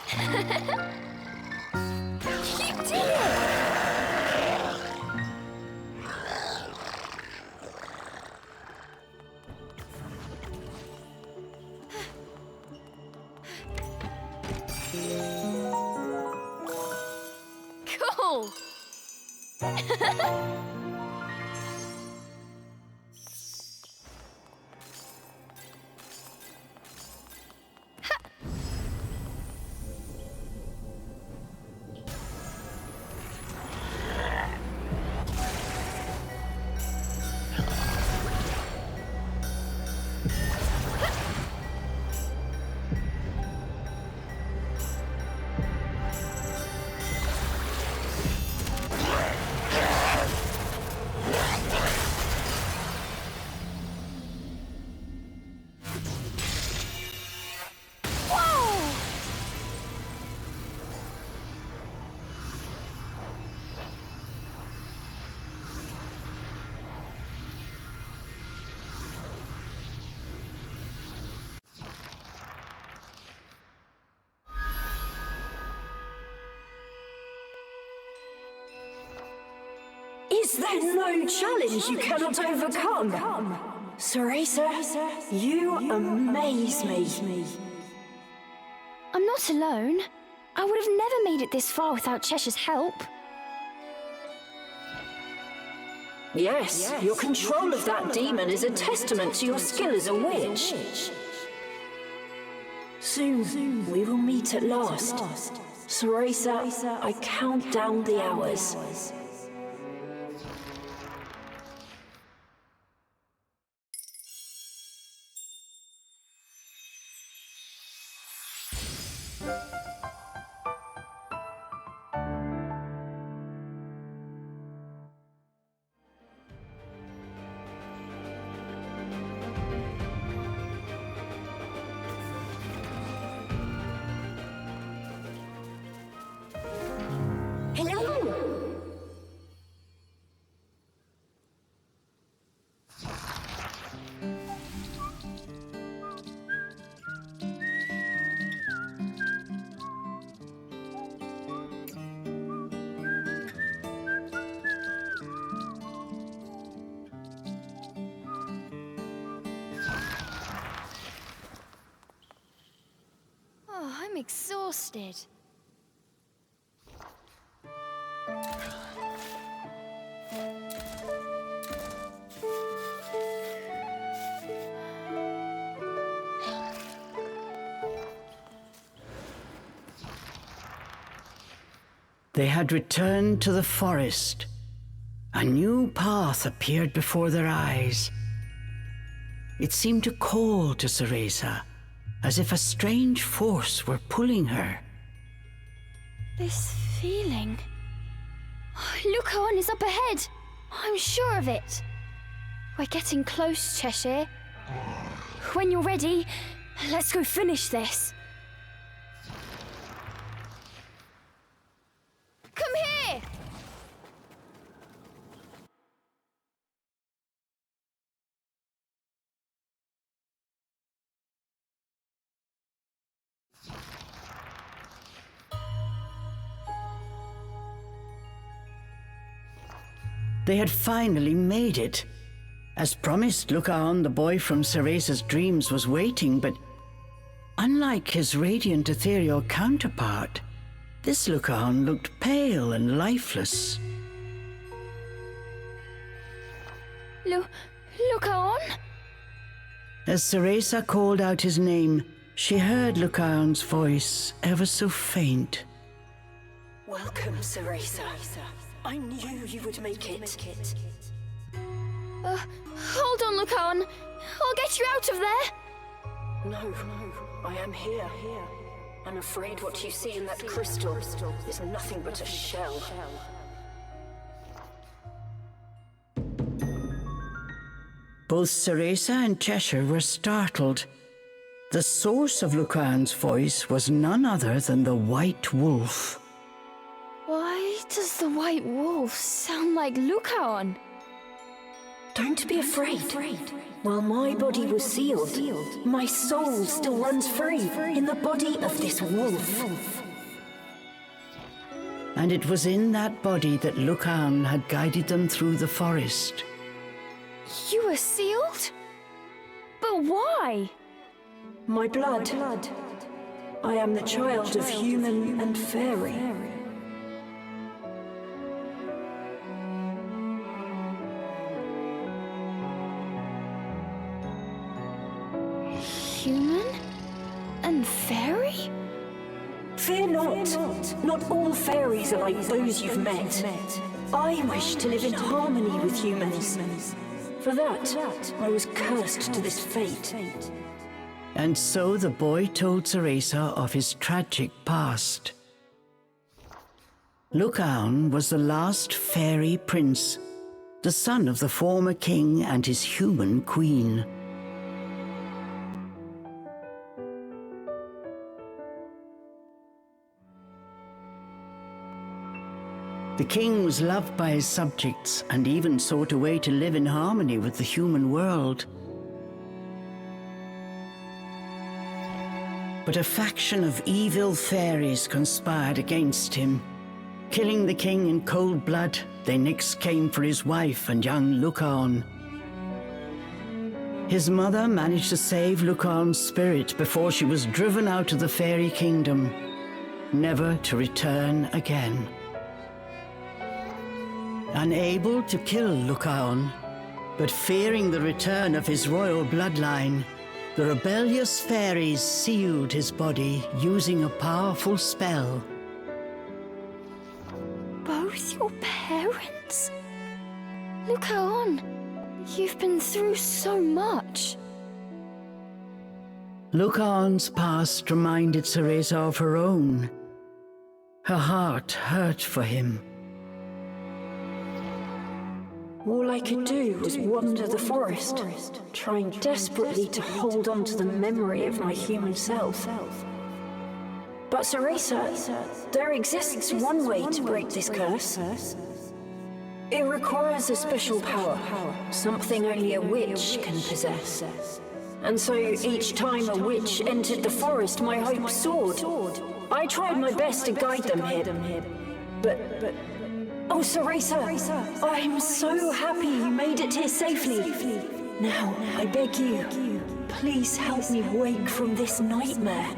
You did it! Cool! Is there no challenge you cannot overcome? Ceresa, you amaze me. I'm not alone. I would have never made it this far without Cheshire's help. Yes, your control of that demon is a testament to your skill as a witch. Soon, we will meet at last. Ceresa, I count down the hours. Oh, I'm exhausted. They had returned to the forest. A new path appeared before their eyes. It seemed to call to Ceresa, as if a strange force were pulling her. This feeling... Lucaon is up ahead! I'm sure of it! We're getting close, Cheshire. When you're ready, let's go finish this. Come here! They had finally made it. As promised, Lucaon, the boy from Ceresa's dreams, was waiting, but unlike his radiant ethereal counterpart, this Lucaon looked pale and lifeless. Lucaon? As Ceresa called out his name, she heard Lucaon's voice, ever so faint. Welcome, Ceresa. I knew you would make it. Hold on, Lucaon. I'll get you out of there. No, I am here. I'm afraid what you see in that crystal is nothing but a shell. Both Ceresa and Cheshire were startled. The source of Lucaon's voice was none other than the White Wolf. Why does the White Wolf sound like Lucaon? Don't be afraid. While my body was sealed, my soul still runs free in the body of this wolf. And it was in that body that Lucan had guided them through the forest. You were sealed? But why? My blood. I am the child of human and fairy. Human and fairy? Fear not. Not all fairies are like those you've met. I wish to live in harmony with humans. For that, I was cursed to this fate. And so the boy told Ceresa of his tragic past. Lucan was the last fairy prince, the son of the former king and his human queen. The king was loved by his subjects and even sought a way to live in harmony with the human world. But a faction of evil fairies conspired against him. Killing the king in cold blood, they next came for his wife and young Lucan. His mother managed to save Lucan's spirit before she was driven out of the fairy kingdom, never to return again. Unable to kill Lucan, but fearing the return of his royal bloodline, the rebellious fairies sealed his body using a powerful spell. Both your parents? Lucan, you've been through so much. Lucan's past reminded Ceresa of her own. Her heart hurt for him. All I could do was wander the forest, trying desperately to hold on to the memory of my human self. But Ceresa, there exists one way to break this curse. It requires a special power, something only a witch can possess. And so each time a witch entered the forest, my hope soared. I tried my best to guide them here, but... Oh, Ceresa, I'm so happy you made it here safely. Now, I beg you, please help me wake from this nightmare.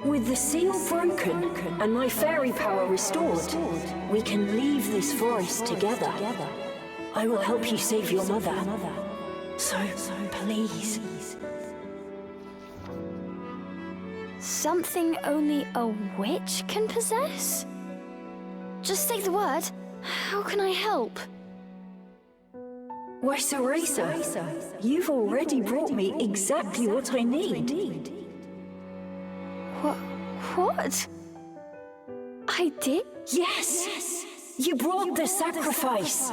With the seal broken and my fairy power restored, we can leave this forest together. I will help you save your mother. So, please. Something only a witch can possess? Just say the word. How can I help? Why, Ceresa, you've already brought me exactly what I need. What? I did? Yes! You brought the sacrifice.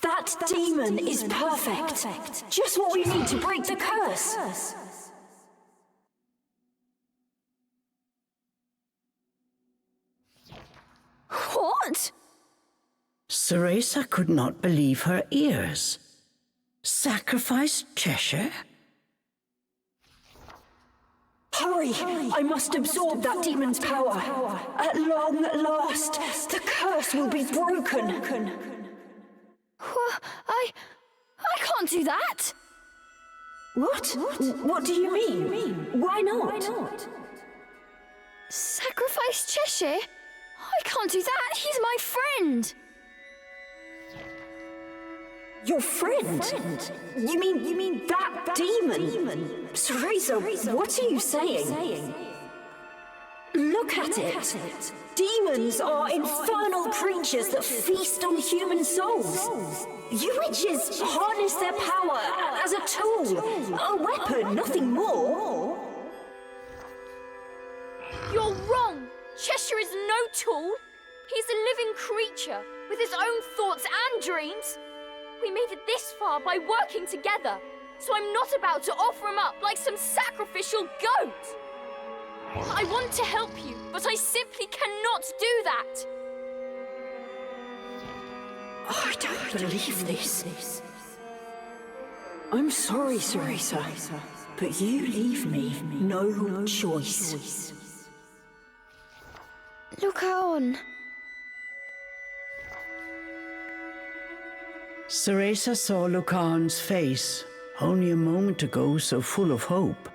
That demon is perfect. Just what we need to break the curse. What? Ceresa could not believe her ears. Sacrifice Cheshire? Hurry! I must absorb that demon's power. At long last, the curse will be broken. I can't do that. What? What do you mean? Why not? Sacrifice Cheshire? I can't do that. He's my friend. Your friend? You mean that demon? Ceresa, what are you saying? Look at it. Demons are infernal creatures that feast on human souls. You witches harness their power as a tool, a weapon, nothing more. You're wrong. Cheshire is no tool. He's a living creature with his own thoughts and dreams. We made it this far by working together, so I'm not about to offer him up like some sacrificial goat. I want to help you, but I simply cannot do that. I don't believe this. I'm sorry, Ceresa, but you leave me no choice. Look on. Ceresa saw Lucaan's face, only a moment ago so full of hope,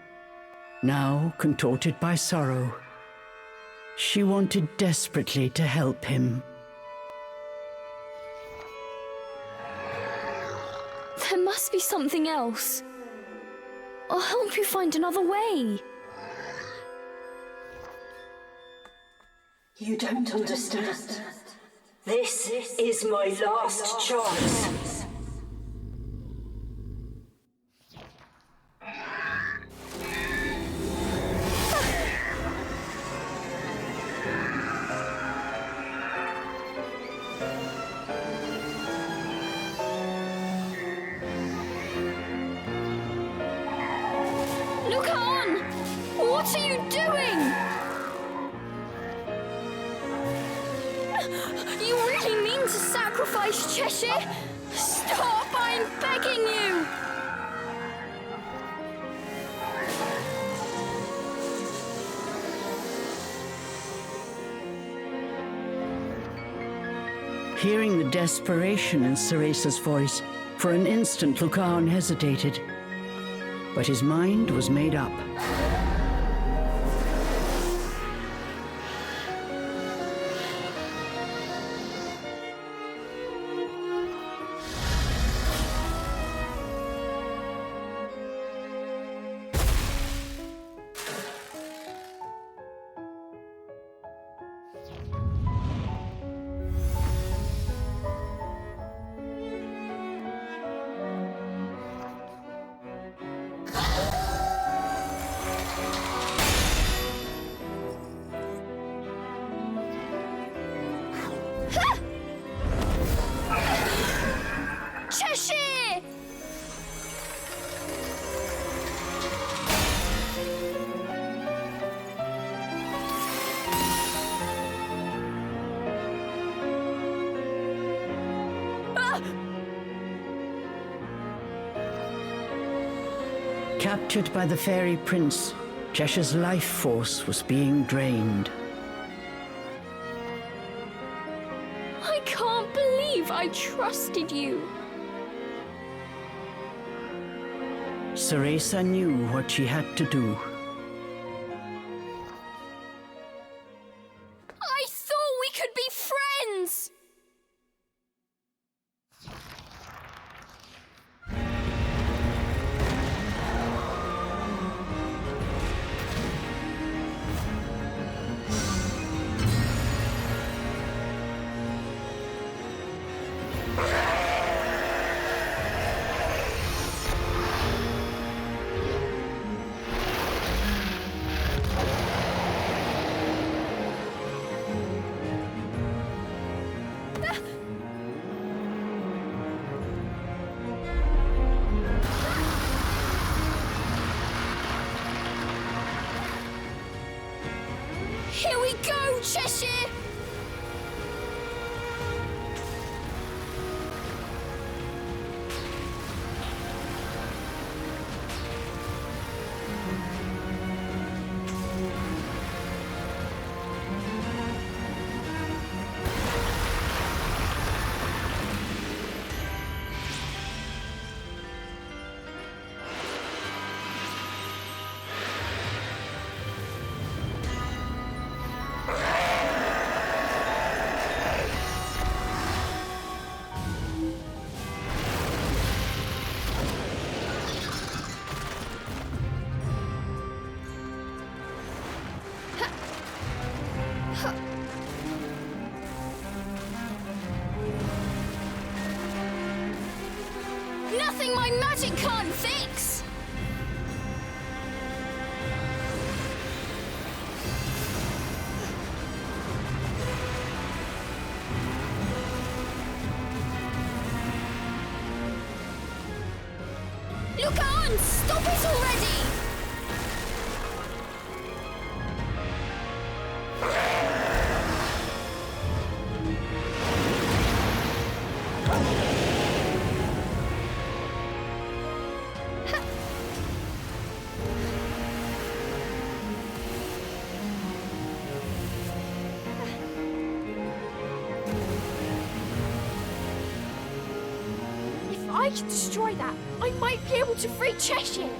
now contorted by sorrow. She wanted desperately to help him. There must be something else. I'll help you find another way. You don't understand. This is my last chance. Lucan! What are you doing? You really mean to sacrifice Cheshire? Stop, I'm begging you! Hearing the desperation in Ceresa's voice, for an instant Lucan hesitated. But his mind was made up. Cheshire! Captured by the fairy prince, Cheshire's life force was being drained. I can't believe I trusted you. Ceresa knew what she had to do. I thought we could be friends! Here we go, Cheshire! Nothing my magic can't fix! Lucan, stop it already! I can destroy that, I might be able to free Cheshire.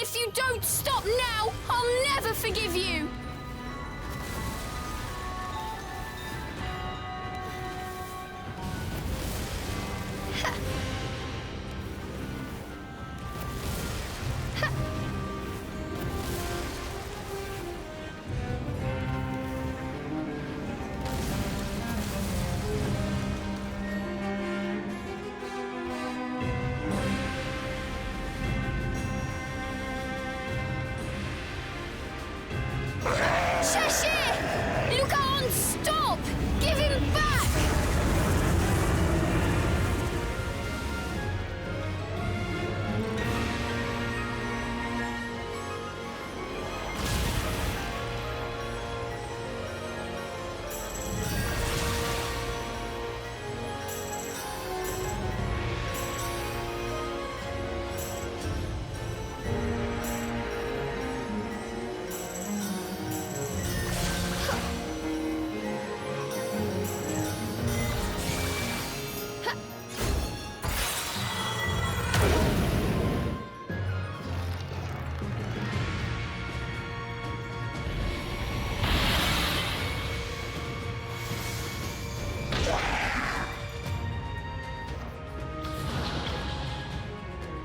If you don't stop now, I'll never forgive you! Cheshire! Lucan, stop! Give him back!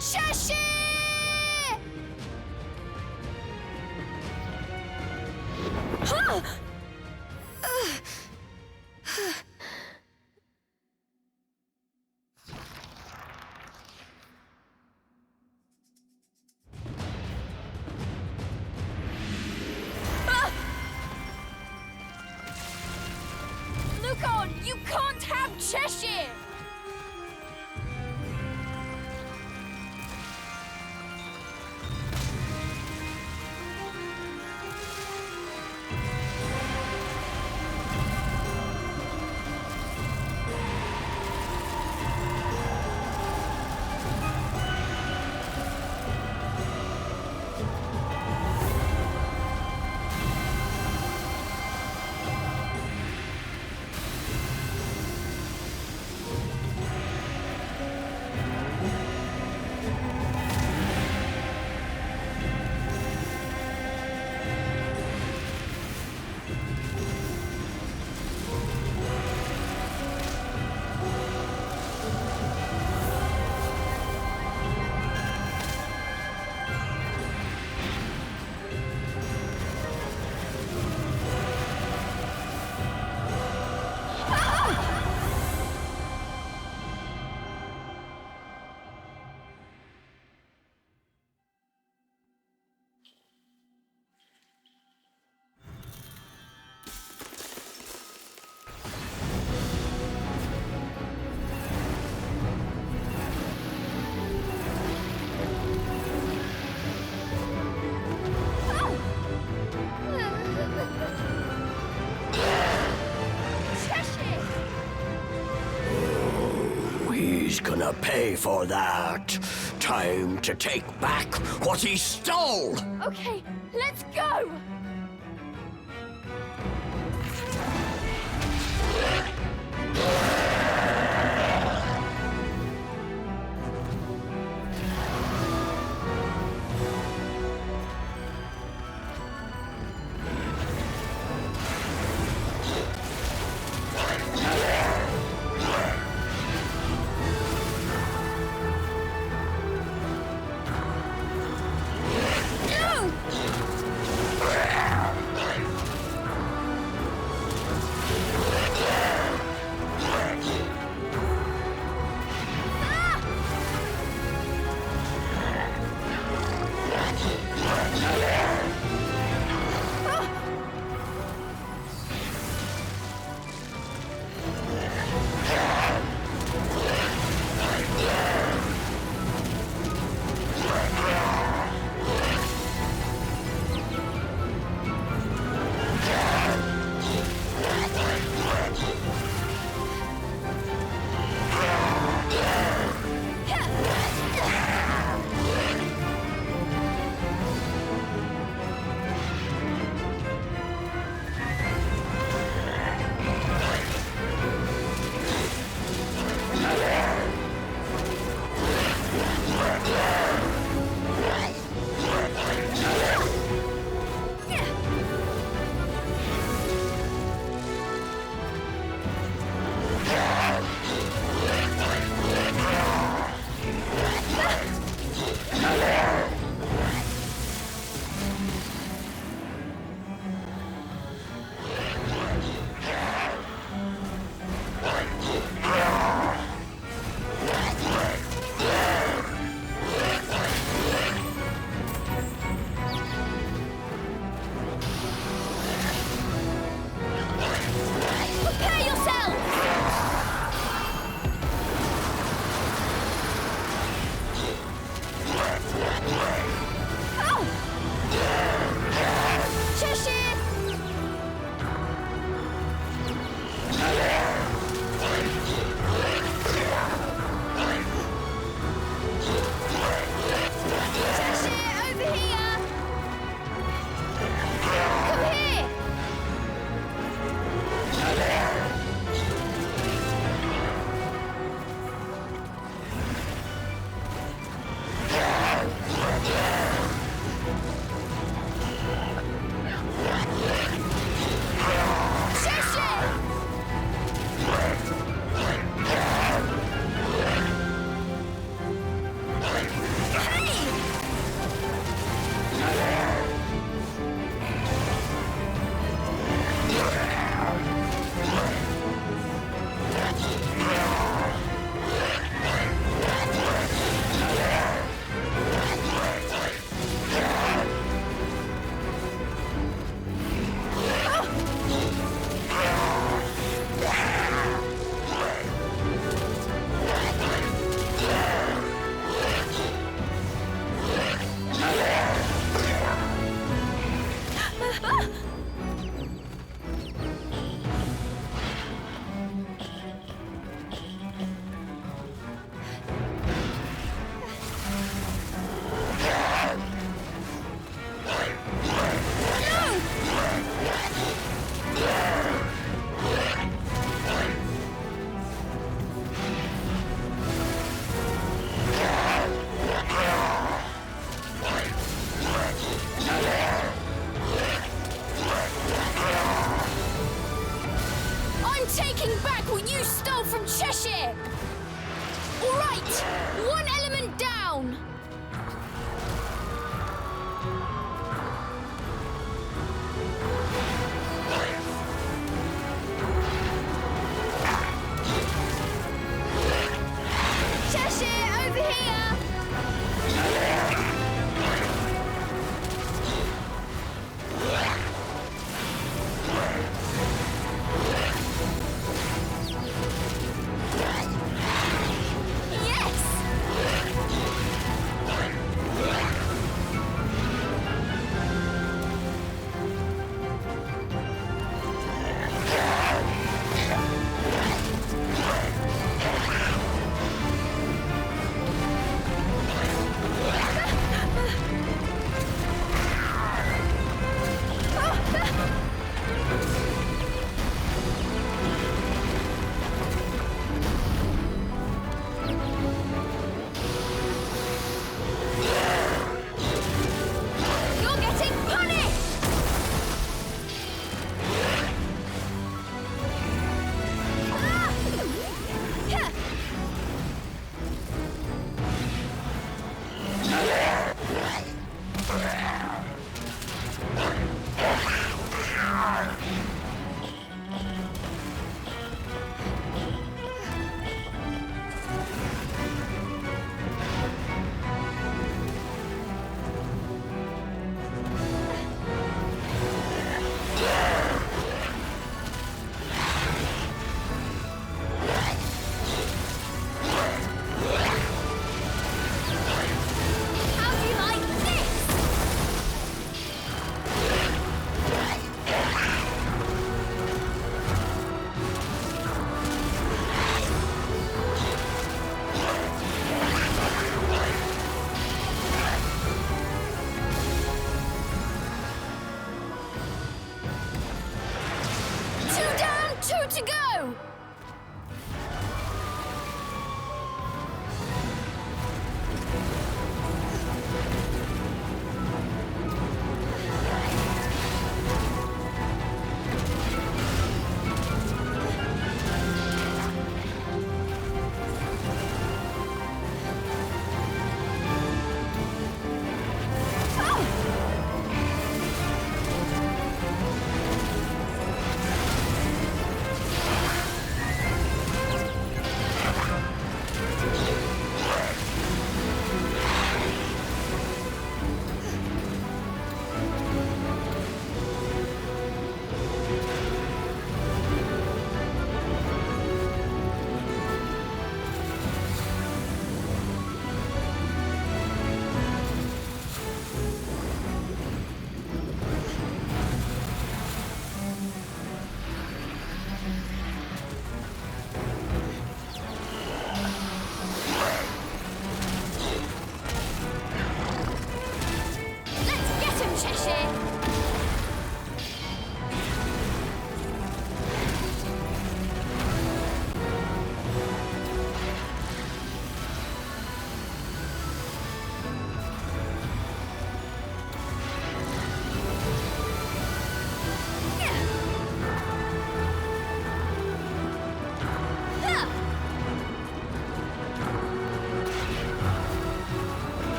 Cheshire! Huh! Lucan, you can't have Cheshire! He's gonna pay for that. Time to take back what he stole! Okay, let's go! One element down! Cheshire, over here! Yes!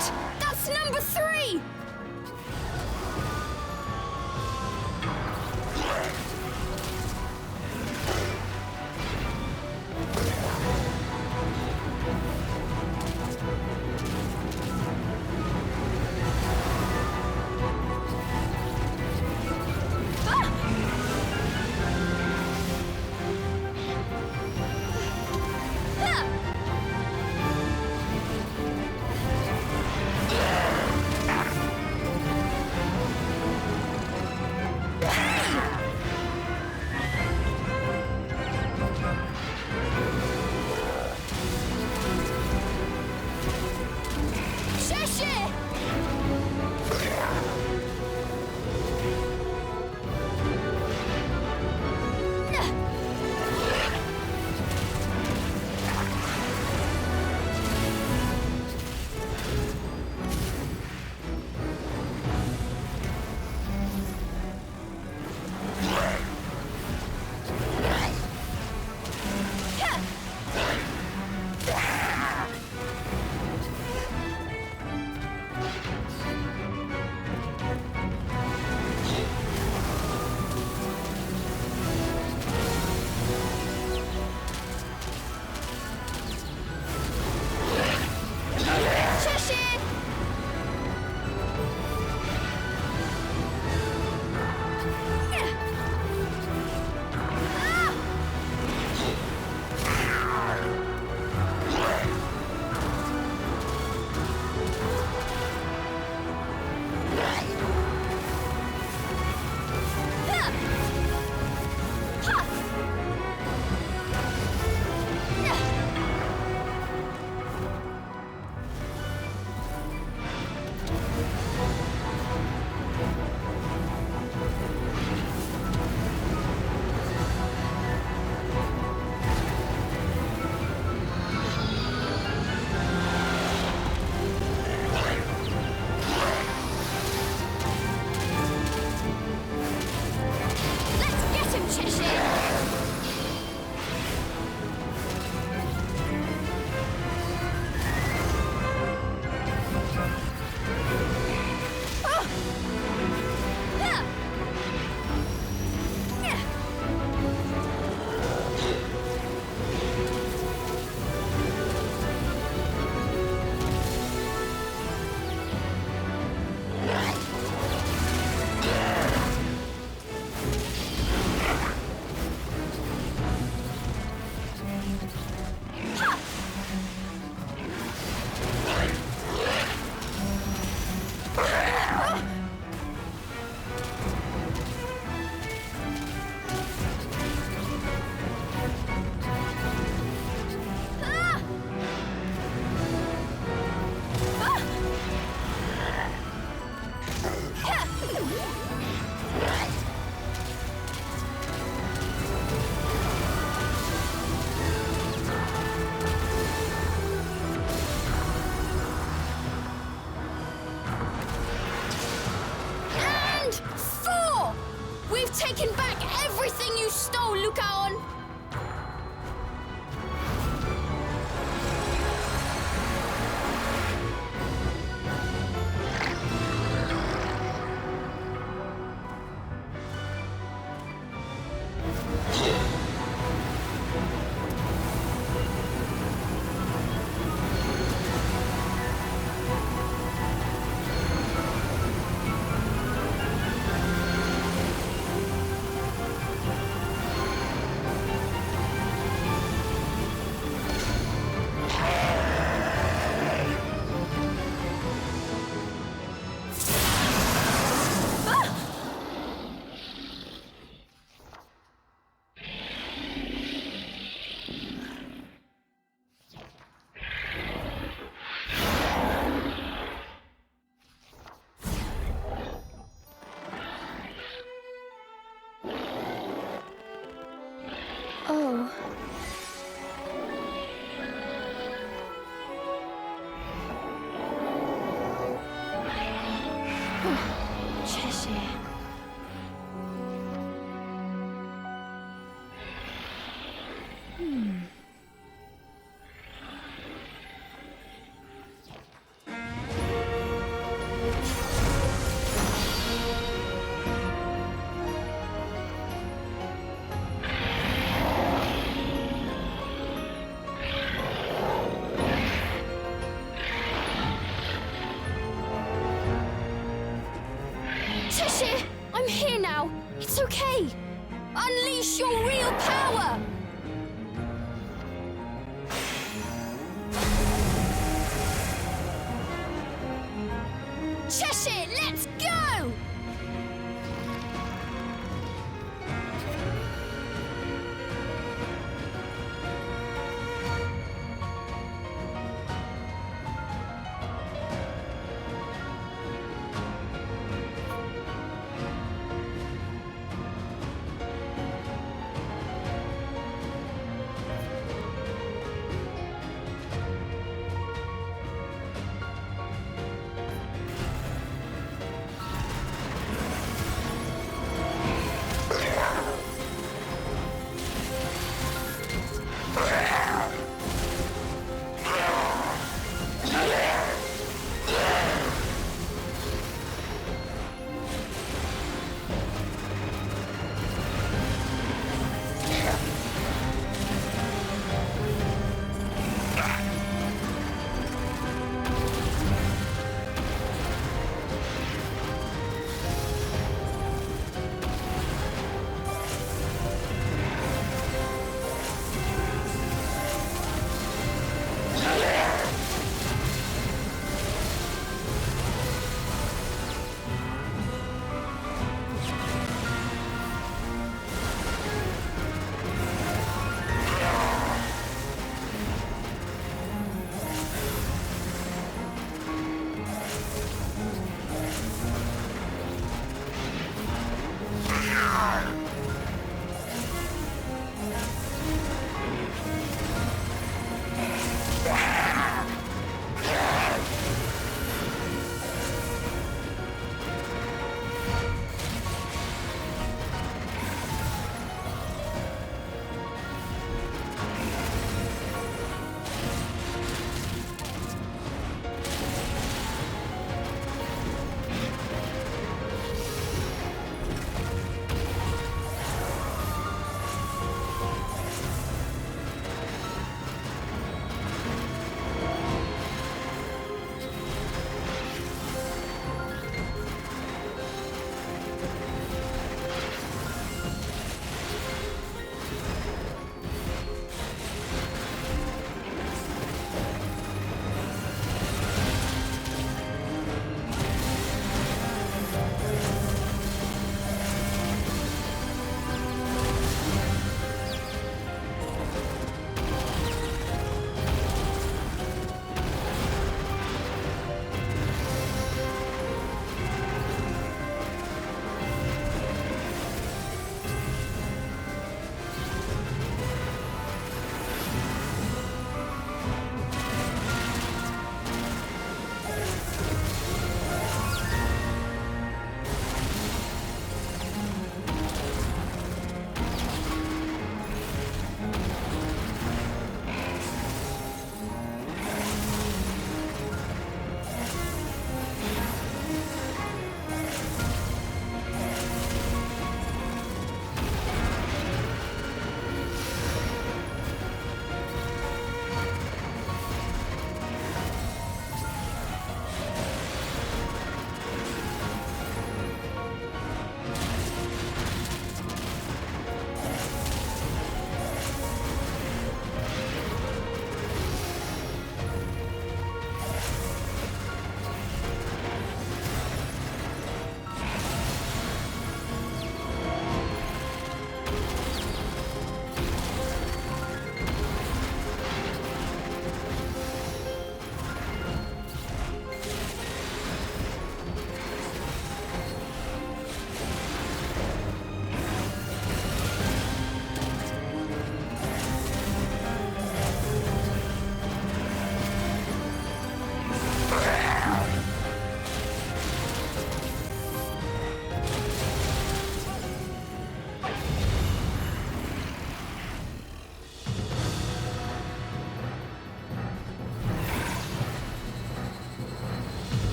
Wait! That's number 3! Taking back everything you stole, Lucaon! Oh. Cheshire. Cheshire, I'm here now. It's okay. Unleash your real power! Cheshire, let's go!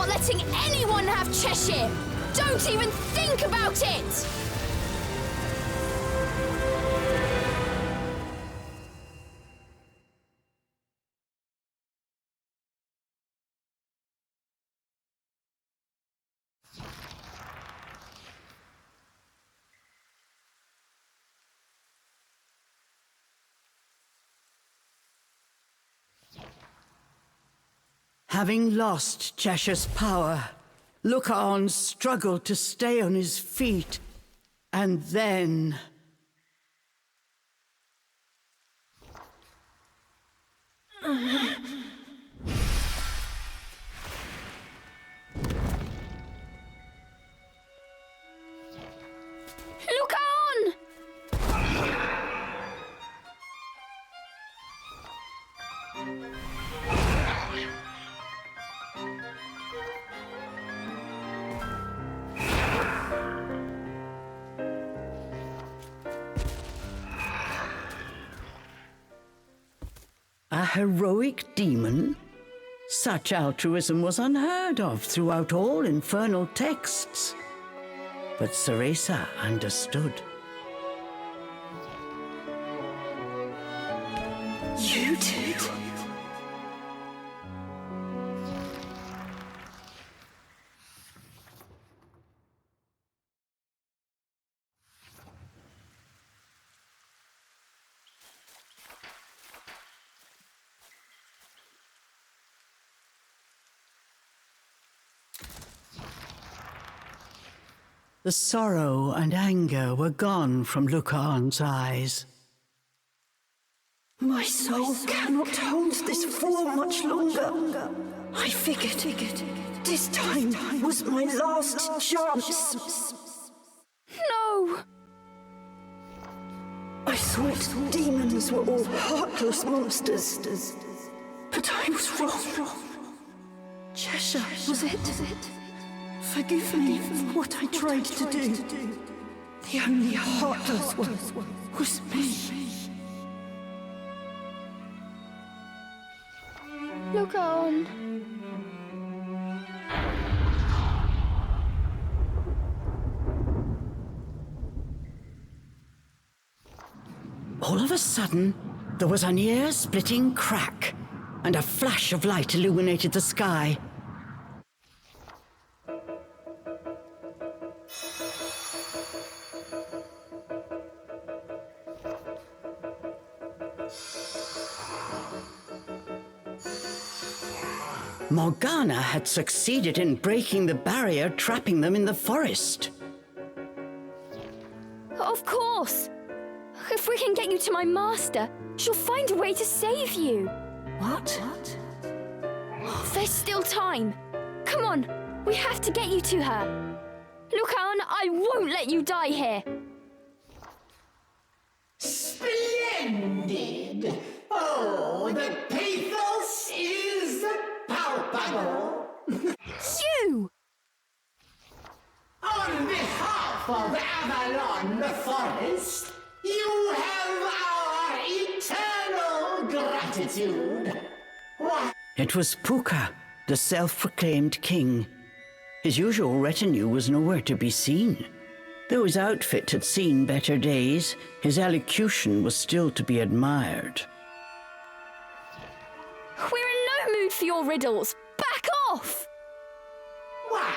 not letting anyone have Cheshire! Don't even think about it! Having lost Cheshire's power, Lucaon struggled to stay on his feet, and then... Lucaon! A heroic demon? Such altruism was unheard of throughout all infernal texts. But Ceresa understood. You did? The sorrow and anger were gone from Lucaon's eyes. My soul cannot hold this form much longer. I figured this time was my last chance. No! I thought demons were all heartless monsters, but I was wrong. Cheshire was it? Forgive me for what I tried to do. The only heartless one was me. Lucaon. All of a sudden, there was an ear-splitting crack, and a flash of light illuminated the sky. Morgana had succeeded in breaking the barrier, trapping them in the forest. Of course! If we can get you to my master, she'll find a way to save you. What? There's still time. Come on, we have to get you to her. Lucaon, I won't let you die here. Splendid! Oh, the pathos is palpable! You! On behalf of Avalon the Forest, you have our eternal gratitude. What? It was Puka, the self-proclaimed king. His usual retinue was nowhere to be seen. Though his outfit had seen better days, his elocution was still to be admired. We're in no mood for your riddles. Back off! Why,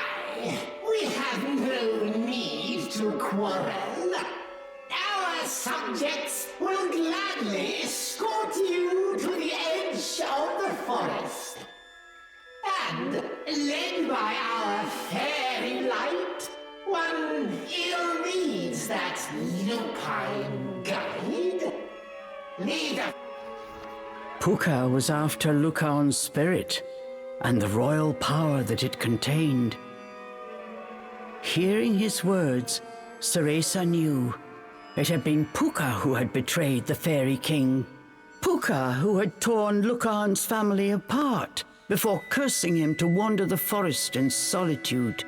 we have no need to quarrel. Our subjects will gladly escort you to the edge of the forest. And, led by our fairy light, one ill needs that lupine guide. Leader. Puka was after Lucaon's spirit and the royal power that it contained. Hearing his words, Ceresa knew it had been Puka who had betrayed the fairy king. Puka who had torn Lucaon's family apart before cursing him to wander the forest in solitude.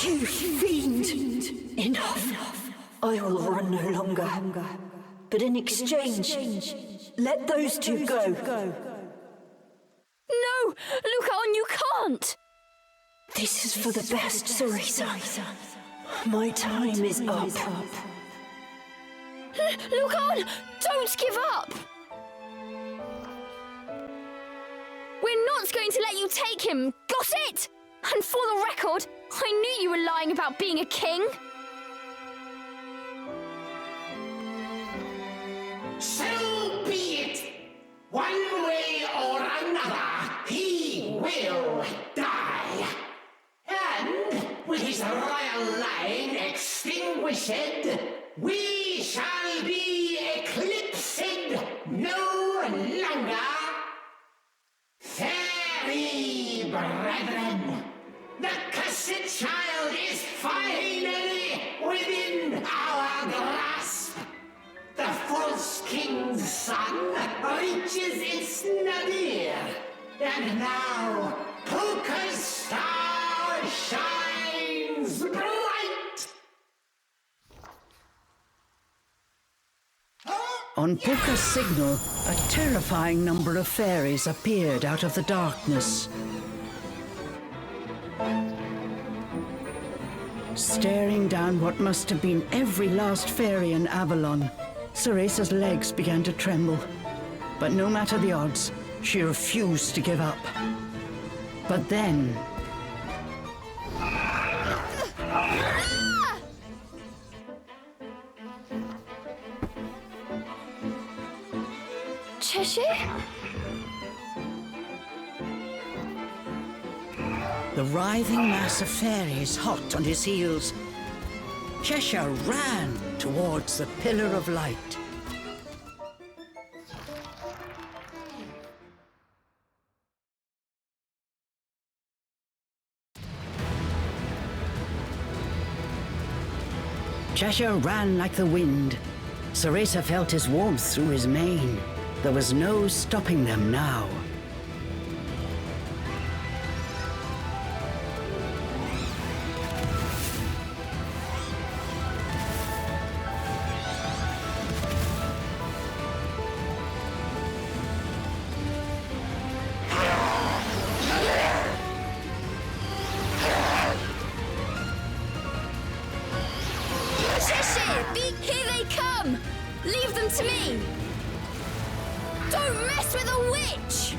You fiend! Enough! I will run no longer. But in exchange, let those two go. No! can't! This is for the best, Ceresa. My time is up. Look on! Don't give up! We're not going to let you take him, got it? And for the record, I knew you were lying about being a king. So be it. One way or another, he will die. And with his royal line extinguished, we shall be eclipsed no longer. Fairy brethren, the cursed child is finally within our grasp. The false king's son reaches its nadir, and now Puka's star shines bright. On Puka's signal, a terrifying number of fairies appeared out of the darkness. Staring down what must have been every last fairy in Avalon, Ceresa's legs began to tremble. But no matter the odds, she refused to give up. But then... Cheshire? The writhing mass of fairies hot on his heels, Cheshire ran towards the pillar of light. Cheshire ran like the wind. Ceresa felt his warmth through his mane. There was no stopping them now. Here they come! Leave them to me! Don't mess with a witch!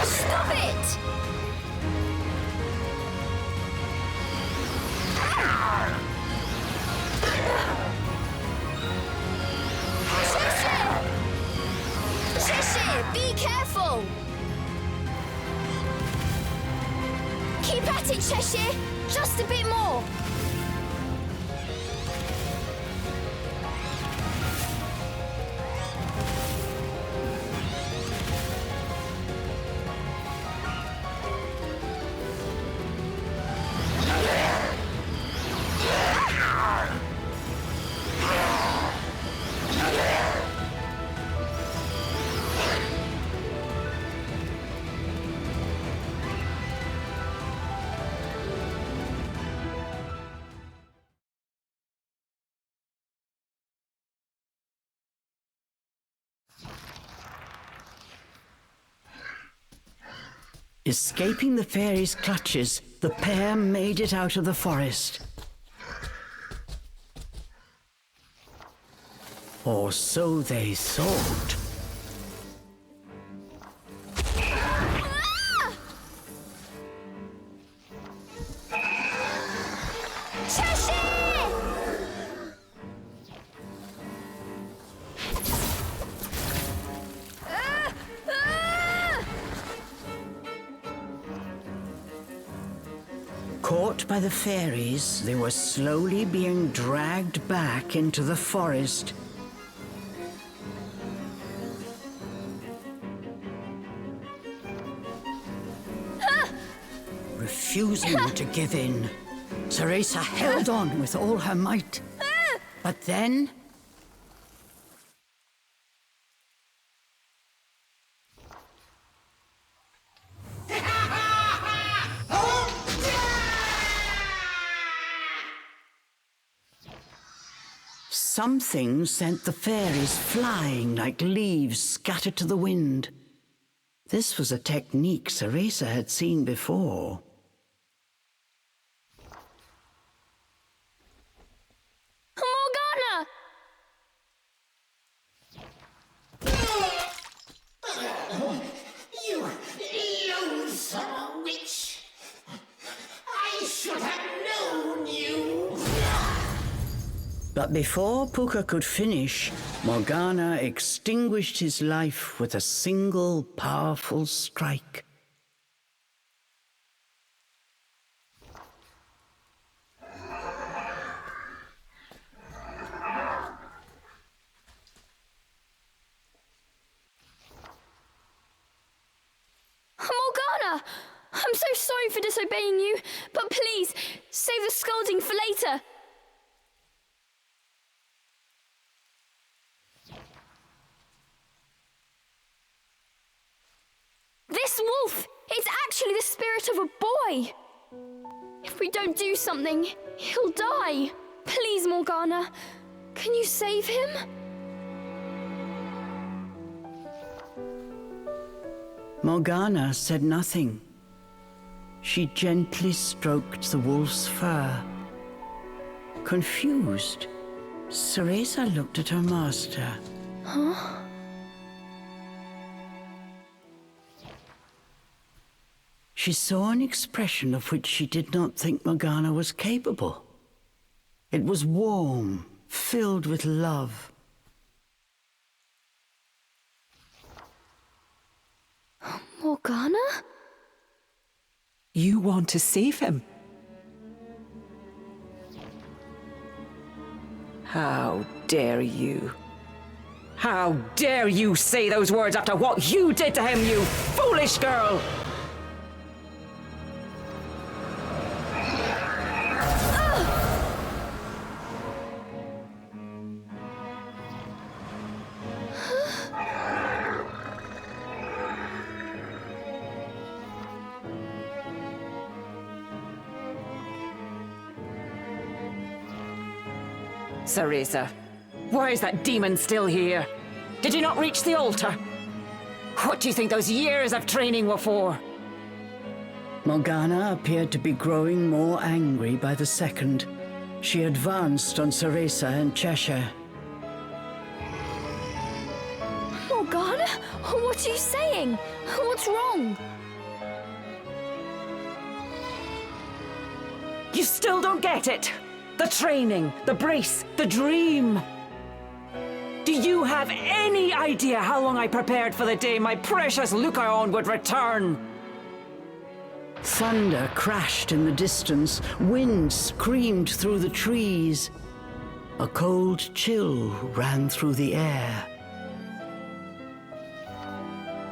Stop it! Cheshire, be careful! Keep at it, Cheshire! Just a bit more! Escaping the fairies' clutches, the pair made it out of the forest. Or so they thought. Caught by the fairies, they were slowly being dragged back into the forest. refusing to give in. Ceresa held on with all her might. But then... something sent the fairies flying like leaves scattered to the wind. This was a technique Ceresa had seen before. Morgana! You loathsome witch! I should have known you! But before Puka could finish, Morgana extinguished his life with a single powerful strike. Morgana! I'm so sorry for disobeying you, but please, save the scolding for later. This wolf is actually the spirit of a boy. If we don't do something, he'll die. Please, Morgana, can you save him? Morgana said nothing. She gently stroked the wolf's fur. Confused, Ceresa looked at her master. Huh? She saw an expression of which she did not think Morgana was capable. It was warm, filled with love. Morgana? You want to save him? How dare you? How dare you say those words after what you did to him, you foolish girl! Ceresa, why is that demon still here? Did you not reach the altar? What do you think those years of training were for? Morgana appeared to be growing more angry by the second. She advanced on Ceresa and Cheshire. Morgana? What are you saying? What's wrong? You still don't get it? The training, the brace, the dream. Do you have any idea how long I prepared for the day my precious Lucaon would return? Thunder crashed in the distance. Wind screamed through the trees. A cold chill ran through the air.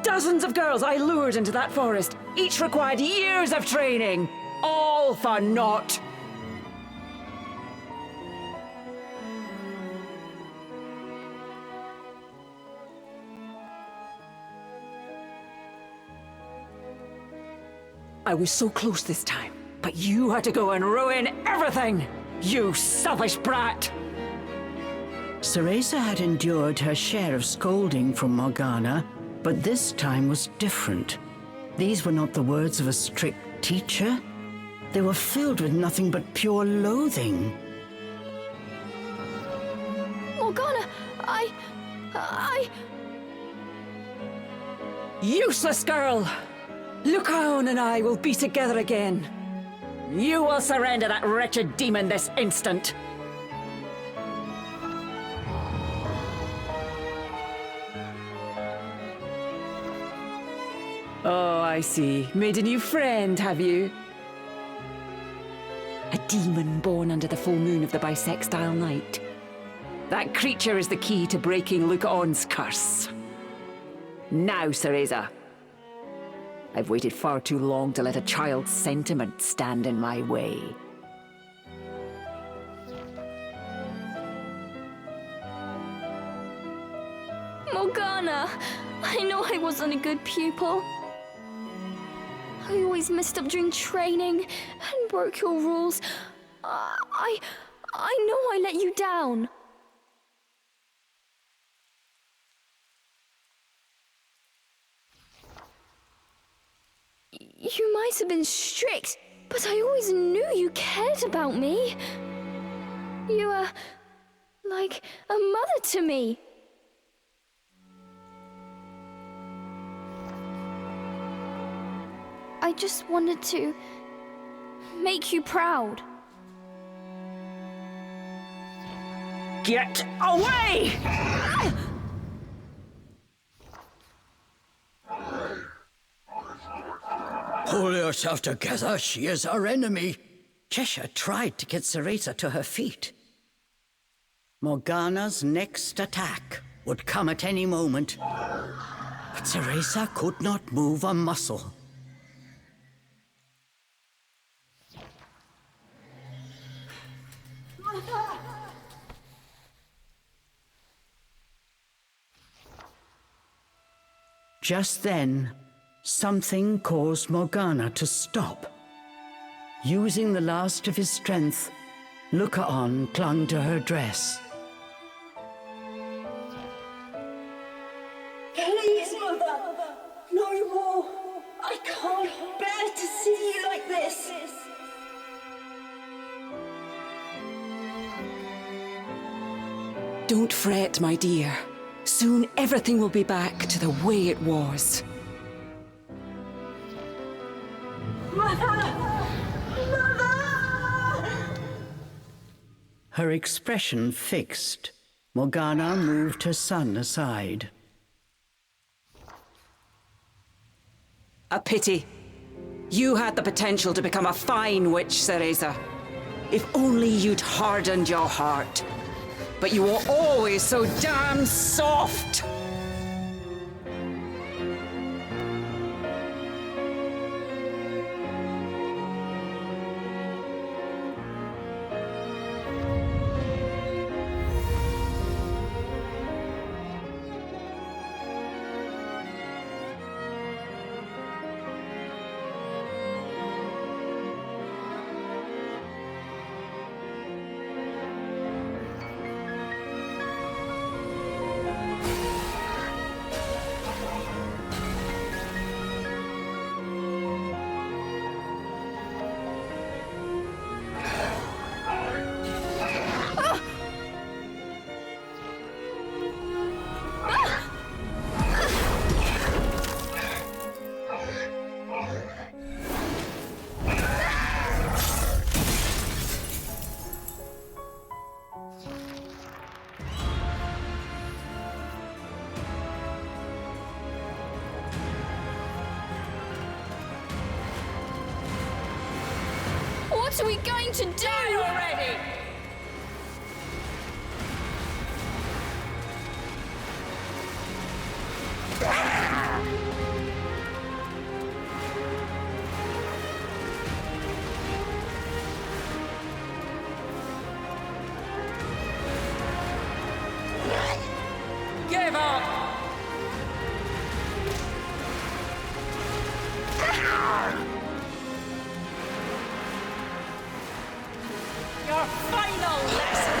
Dozens of girls I lured into that forest. Each required years of training. All for naught. I was so close this time, but you had to go and ruin everything! You selfish brat! Ceresa had endured her share of scolding from Morgana, but this time was different. These were not the words of a strict teacher. They were filled with nothing but pure loathing. Morgana, I... Useless girl! Lucaon and I will be together again. You will surrender that wretched demon this instant. Oh, I see. Made a new friend, have you? A demon born under the full moon of the bisextile night. That creature is the key to breaking Lucaon's curse. Now, Ceresa. I've waited far too long to let a child's sentiment stand in my way. Morgana, I know I wasn't a good pupil. I always messed up during training and broke your rules. I know I let you down. You might have been strict, but I always knew you cared about me. You were like a mother to me. I just wanted to make you proud. Get away! Pull yourself together, she is our enemy. Cheshire tried to get Cereza to her feet. Morgana's next attack would come at any moment, but Cereza could not move a muscle. Just then, something caused Morgana to stop. Using the last of his strength, Lucaon clung to her dress. Please, Mother! No more! I can't bear to see you like this! Don't fret, my dear. Soon everything will be back to the way it was. Mother! Her expression fixed, Morgana moved her son aside. A pity. You had the potential to become a fine witch, Cereza. If only you'd hardened your heart. But you were always so damn soft! What are we going to do already? Give up! Your final lesson!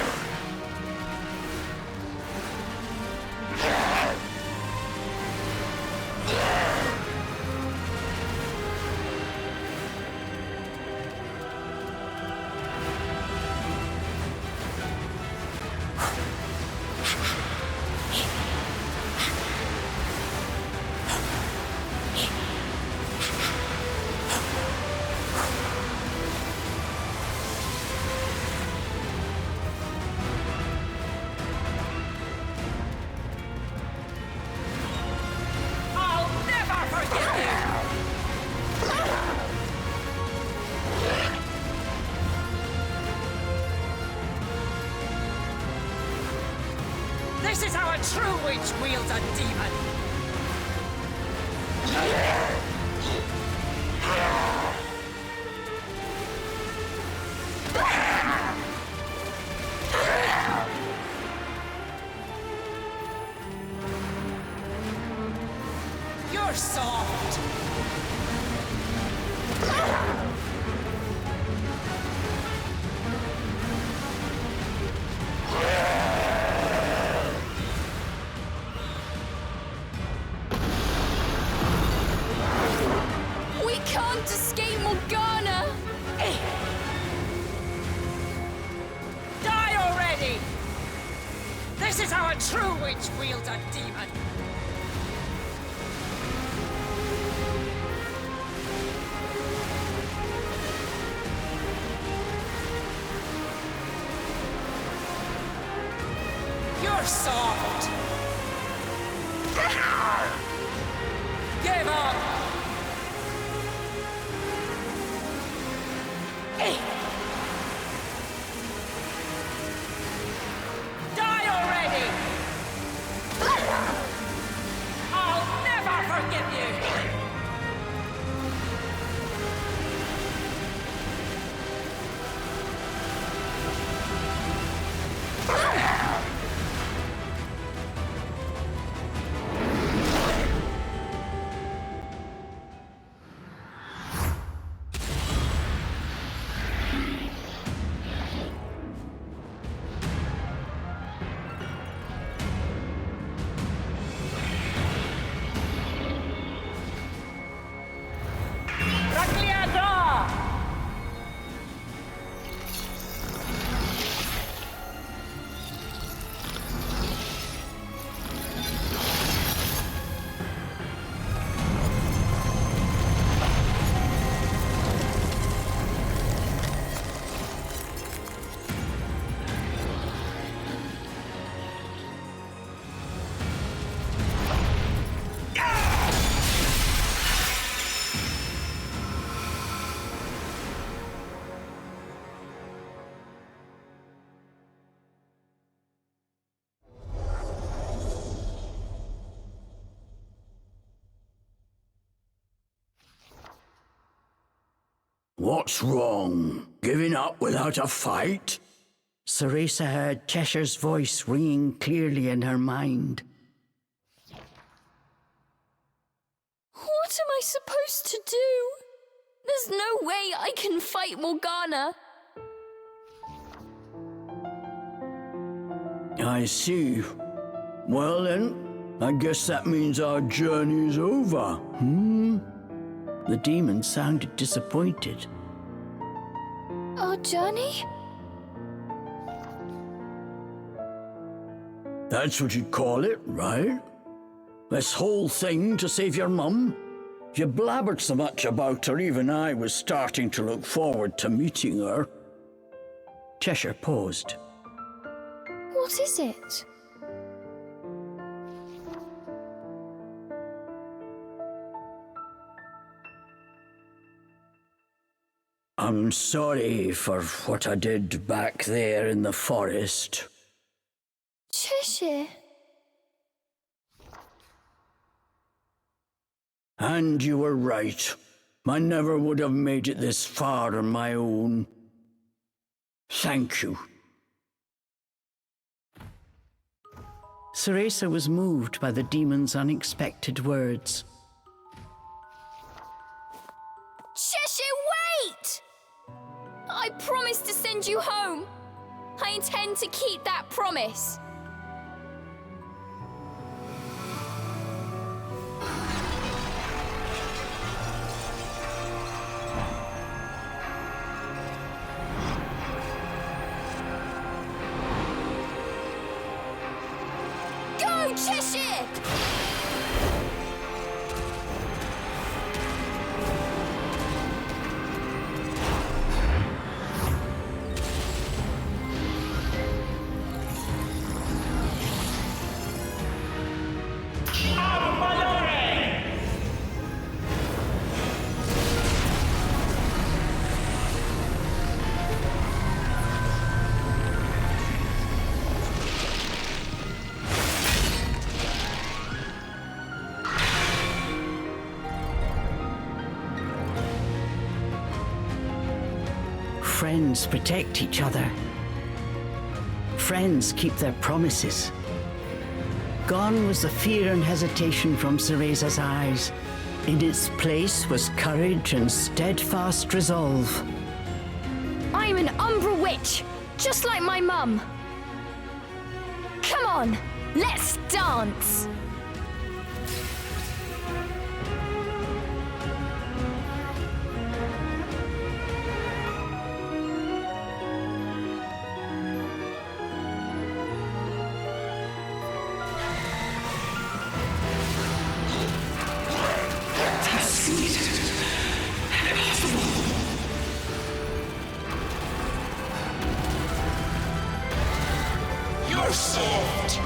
This is how a true witch wields a demon! You're soft. We can't escape Morgana! Die already! This is how a true witch wields a demon. You're soft. Give up. Die already. I'll never forgive you. What's wrong? Giving up without a fight? Ceresa heard Cheshire's voice ringing clearly in her mind. What am I supposed to do? There's no way I can fight Morgana. I see. Well then, I guess that means our journey's over. The demon sounded disappointed. Our journey? That's what you'd call it, right? This whole thing to save your mum? You blabbered so much about her, even I was starting to look forward to meeting her. Cheshire paused. What is it? I'm sorry for what I did back there in the forest. Cheshire. And you were right. I never would have made it this far on my own. Thank you. Ceresa was moved by the demon's unexpected words. Cheshire, wait! I promised to send you home. I intend to keep that promise. Go, Cheshire! friends protect each other. Friends keep their promises. Gone was the fear and hesitation from Ceresa's eyes. In its place was courage and steadfast resolve. I'm an Umbra witch, just like my mum. Come on, let's dance! You're soft!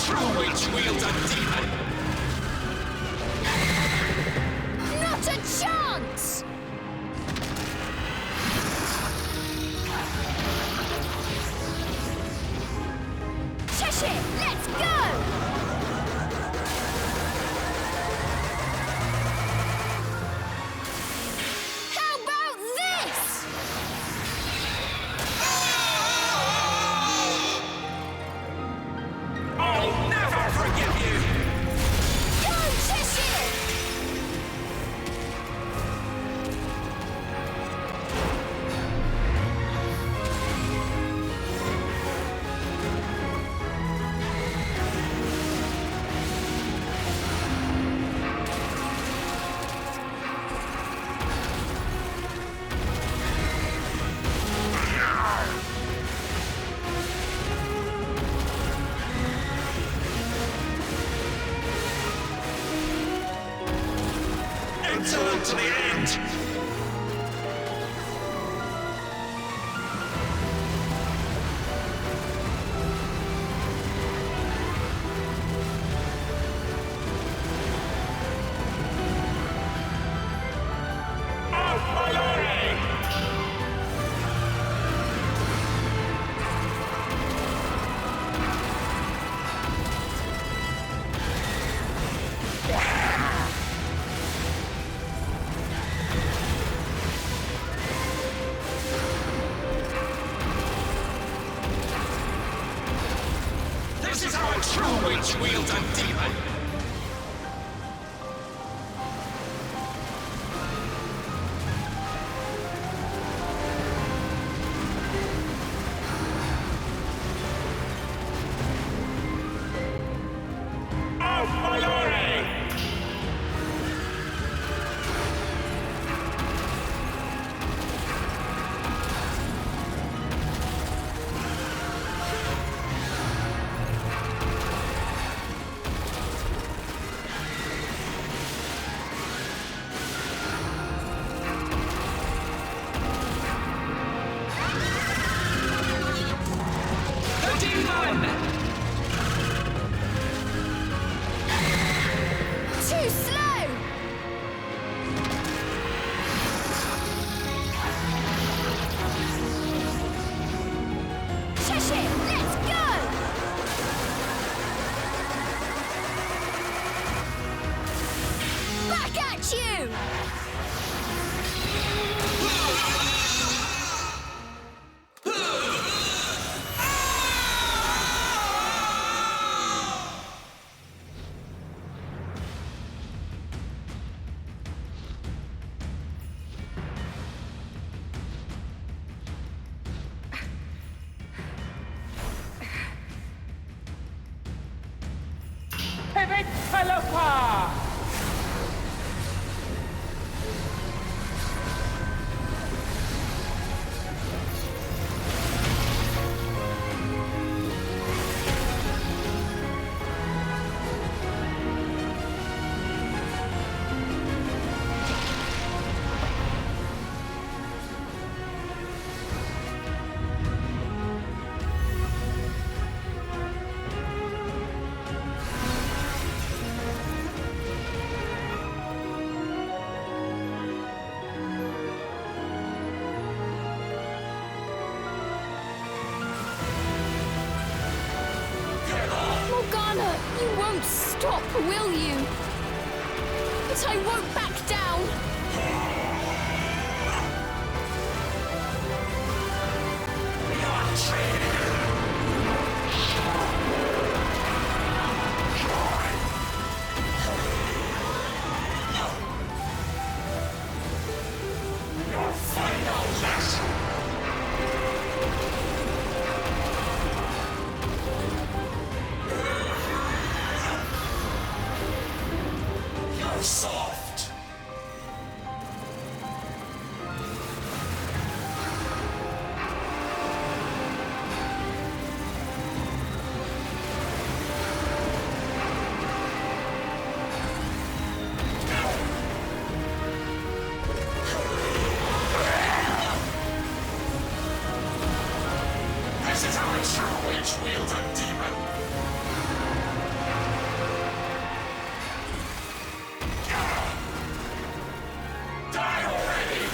True witch wields a demon! Not a chance! Cheshire, let's go! How about this? I'll never forgive you! Go, Cheshire! Insolent to the end! This is how a true witch wields a demon! Too slow! Cheshire, let's go! Back at you! Pivot Pelopa! Morgana, you won't stop, will you? But I won't back down. Soft. This is how a true witch wields a demon. Die already!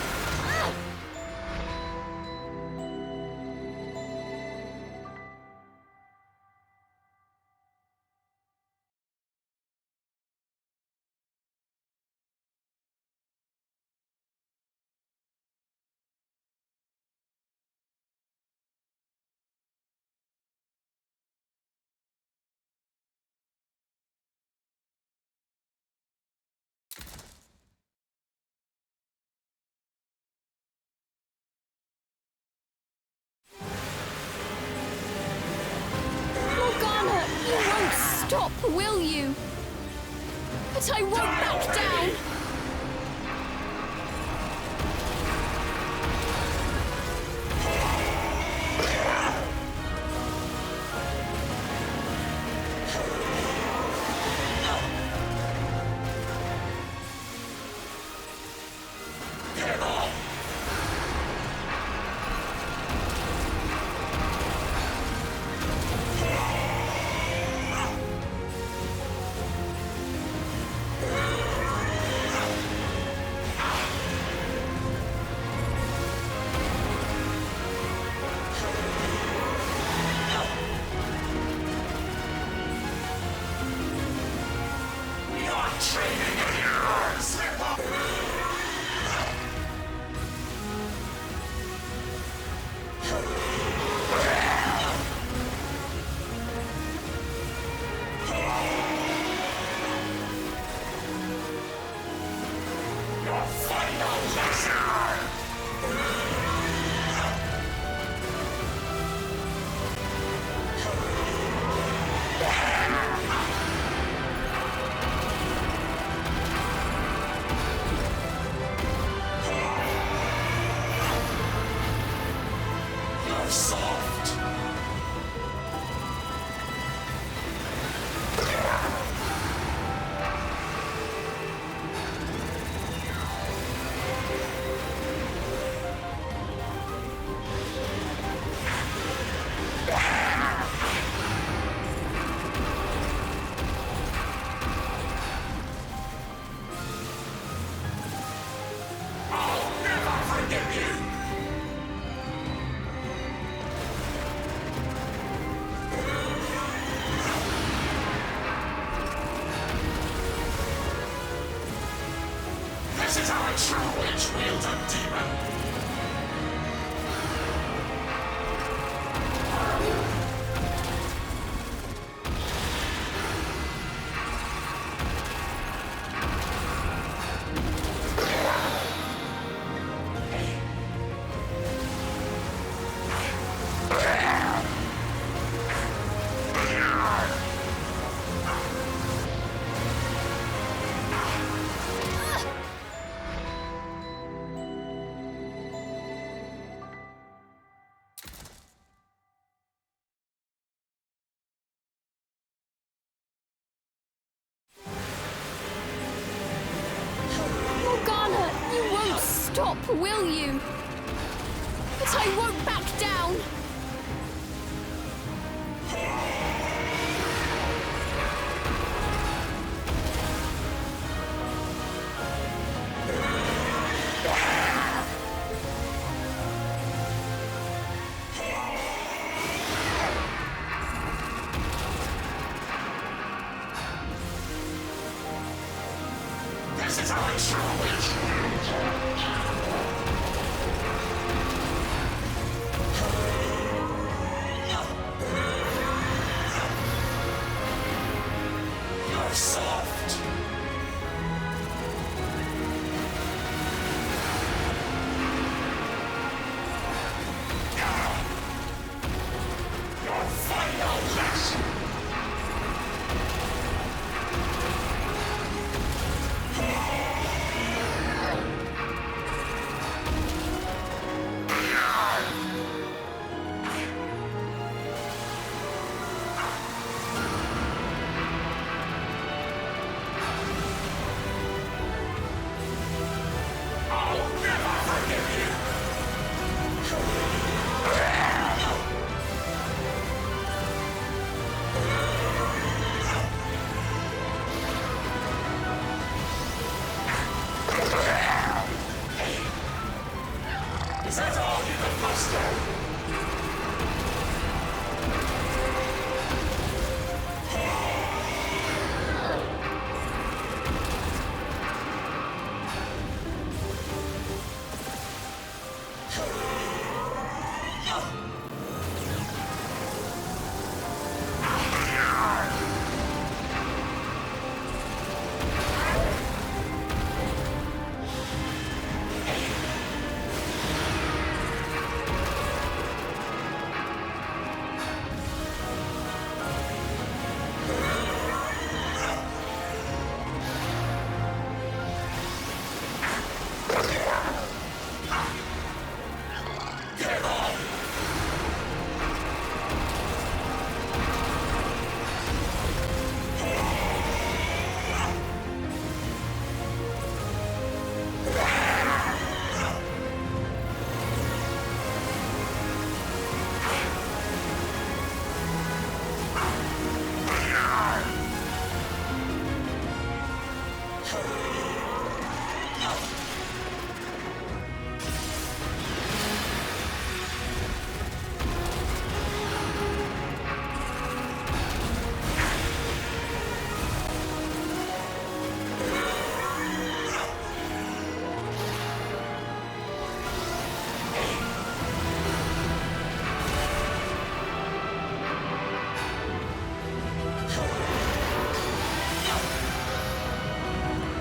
Morgana, you won't stop, will you? But I won't back down. This is how a true witch wields a demon. Morgana, you won't stop, will you? But I won't back down. This is our true witch. You're soft. Your final lesson. I'll never forgive you. Is that all you can muster?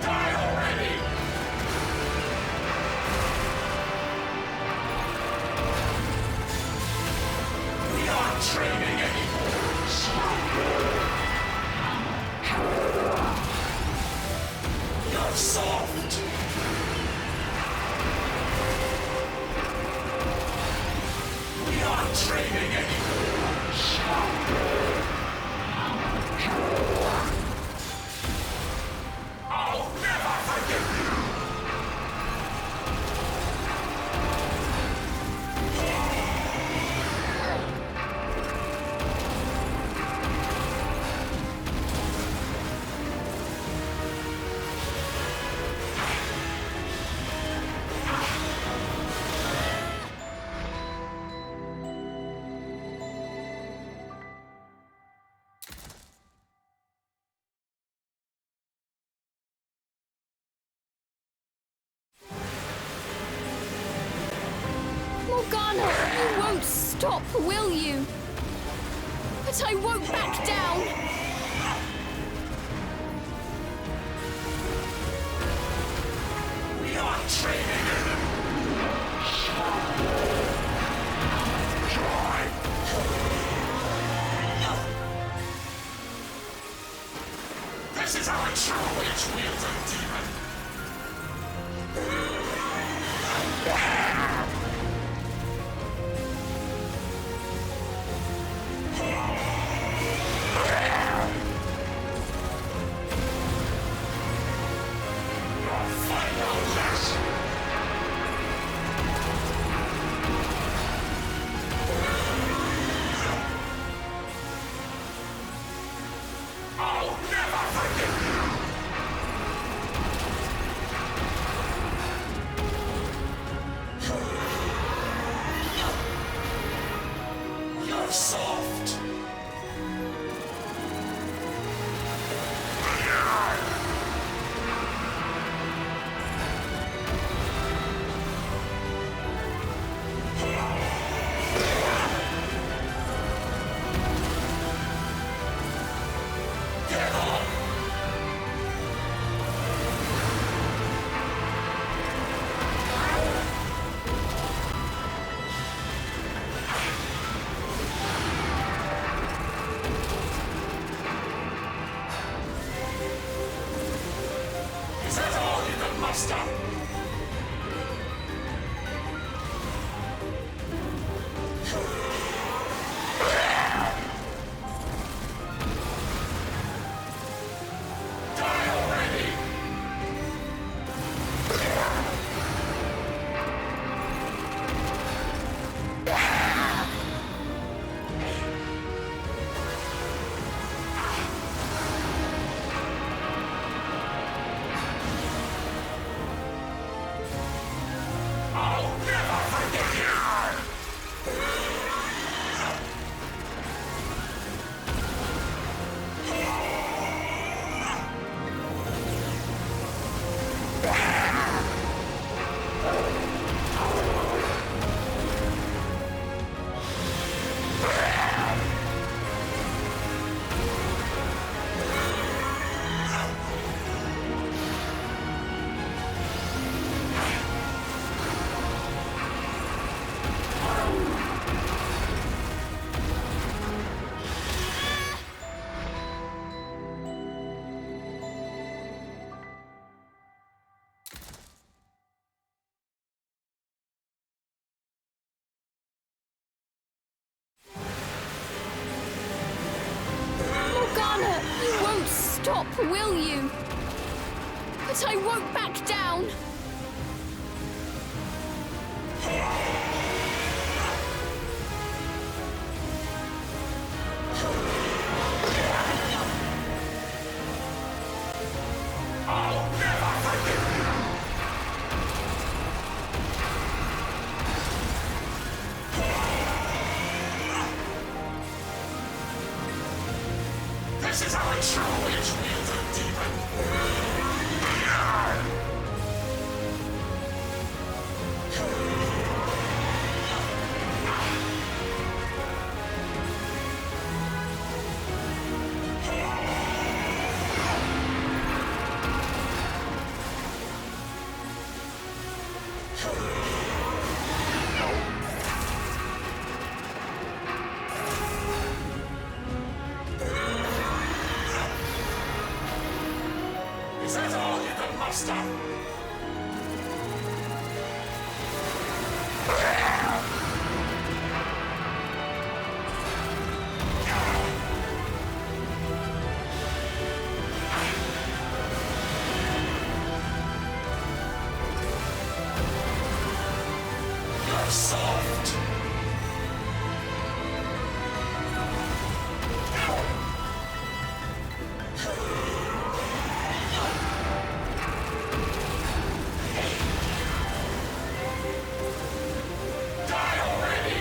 Die already! We aren't training anymore. You're soft. We aren't training anymore. I'll never forgive you. Morgana, you won't stop, will you? But I won't back down. We aren't training This is how a true witch wields a demon. Your final lesson. I'll never forgive you. You're soft. Morgana, you won't stop, will you? But I won't back down. I'll never forgive you! This is how a true witch wields a demon! Is that all you can muster? You're soft. Die already!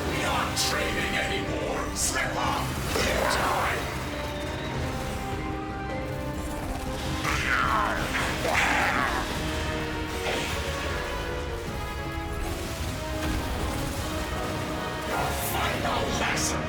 We aren't trading anymore, Slipper! Die! Your final lesson!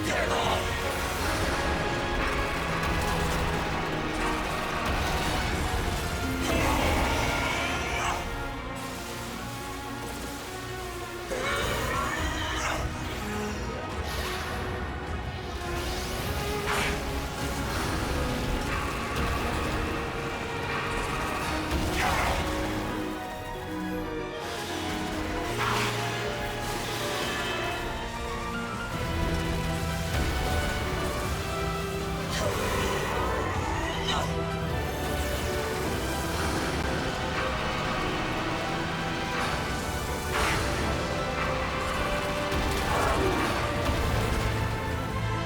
Get up!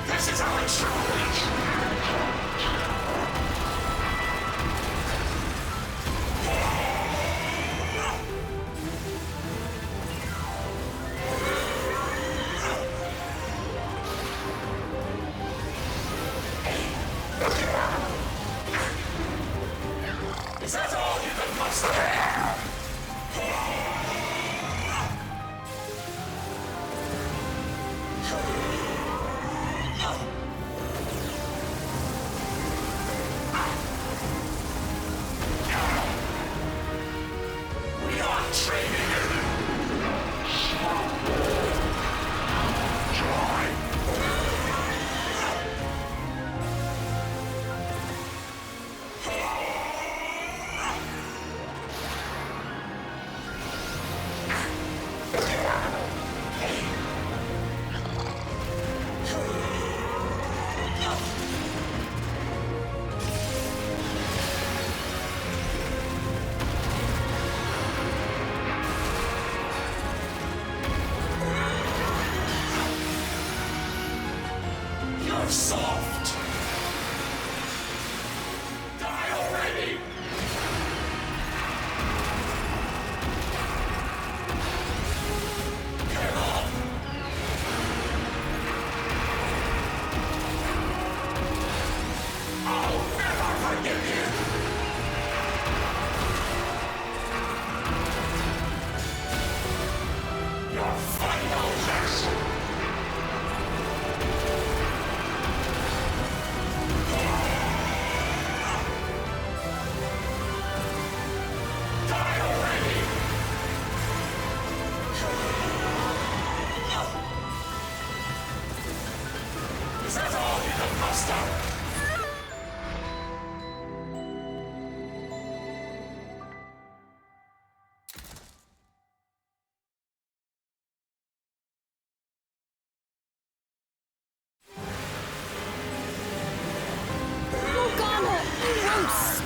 This is our true witch! Is that all you can muster? We aren't trading You're soft! Die already! Get up! I'll never forgive you!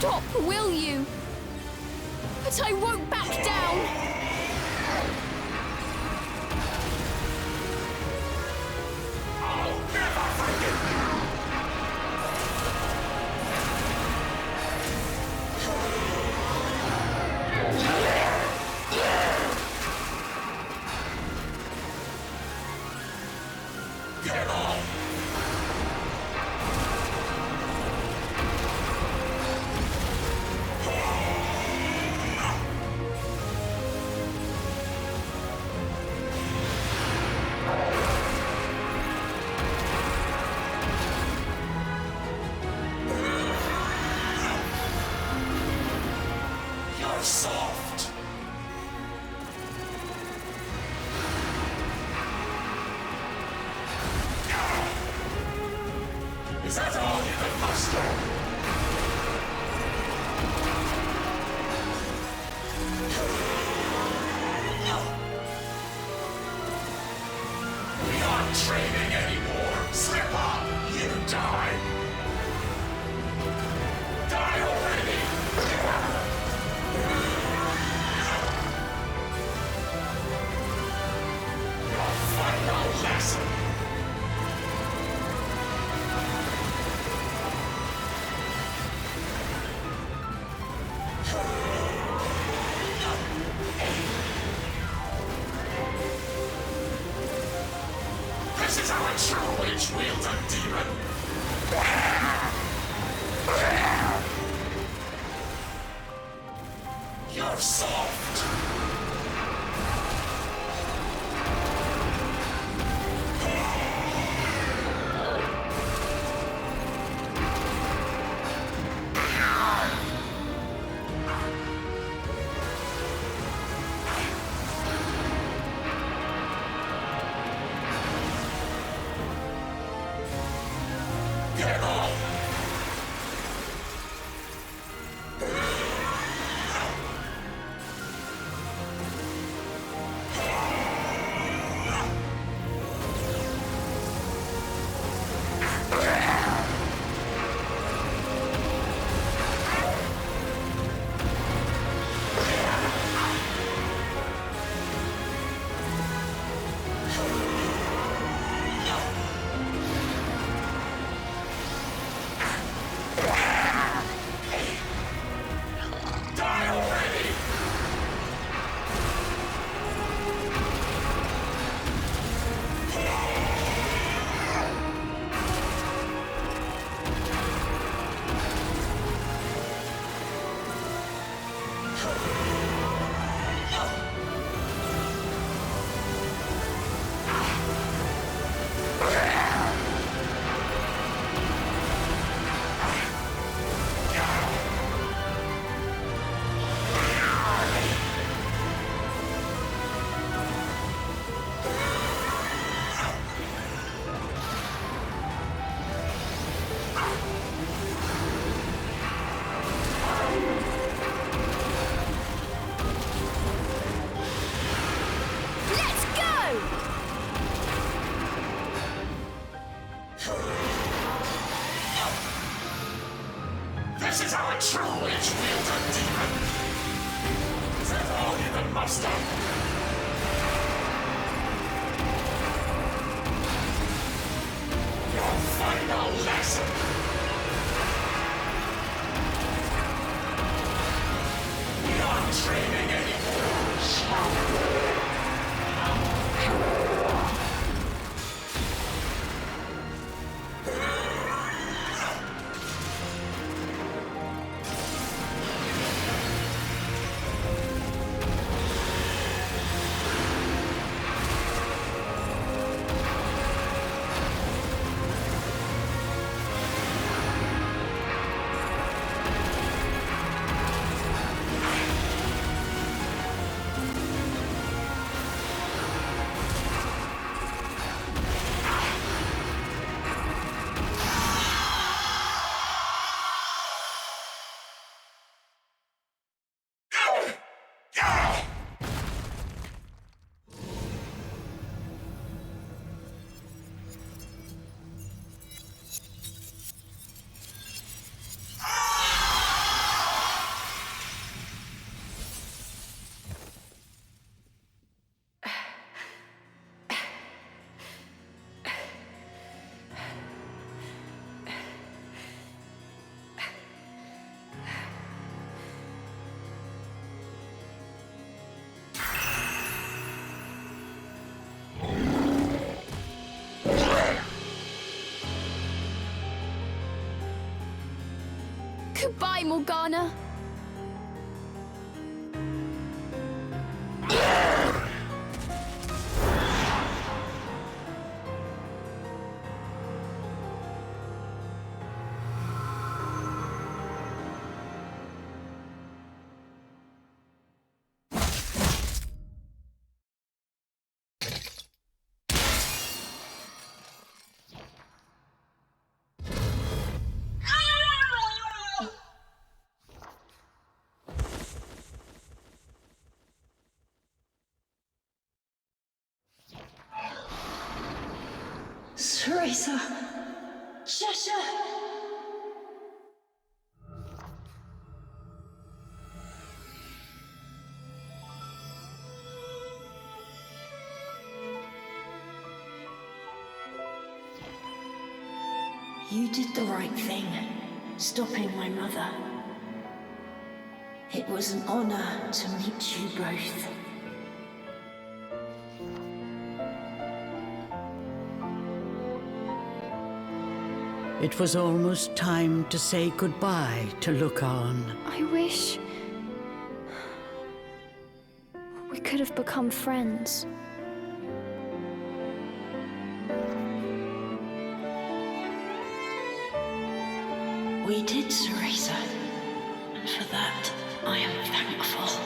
stop, will you? But I won't back down. I'll never forgive you! Get off! You're soft. Is that all you can muster? We aren't training anymore. Slip up, you die. Die already! Your final lesson. This is how a true witch wields a demon. You're soft. Get off! Morgana. Ceresa! Cheshire! You did the right thing, stopping my mother. It was an honor to meet you both. It was almost time to say goodbye to Lucan. I wish we could have become friends. We did, Ceresa, and for that I am thankful.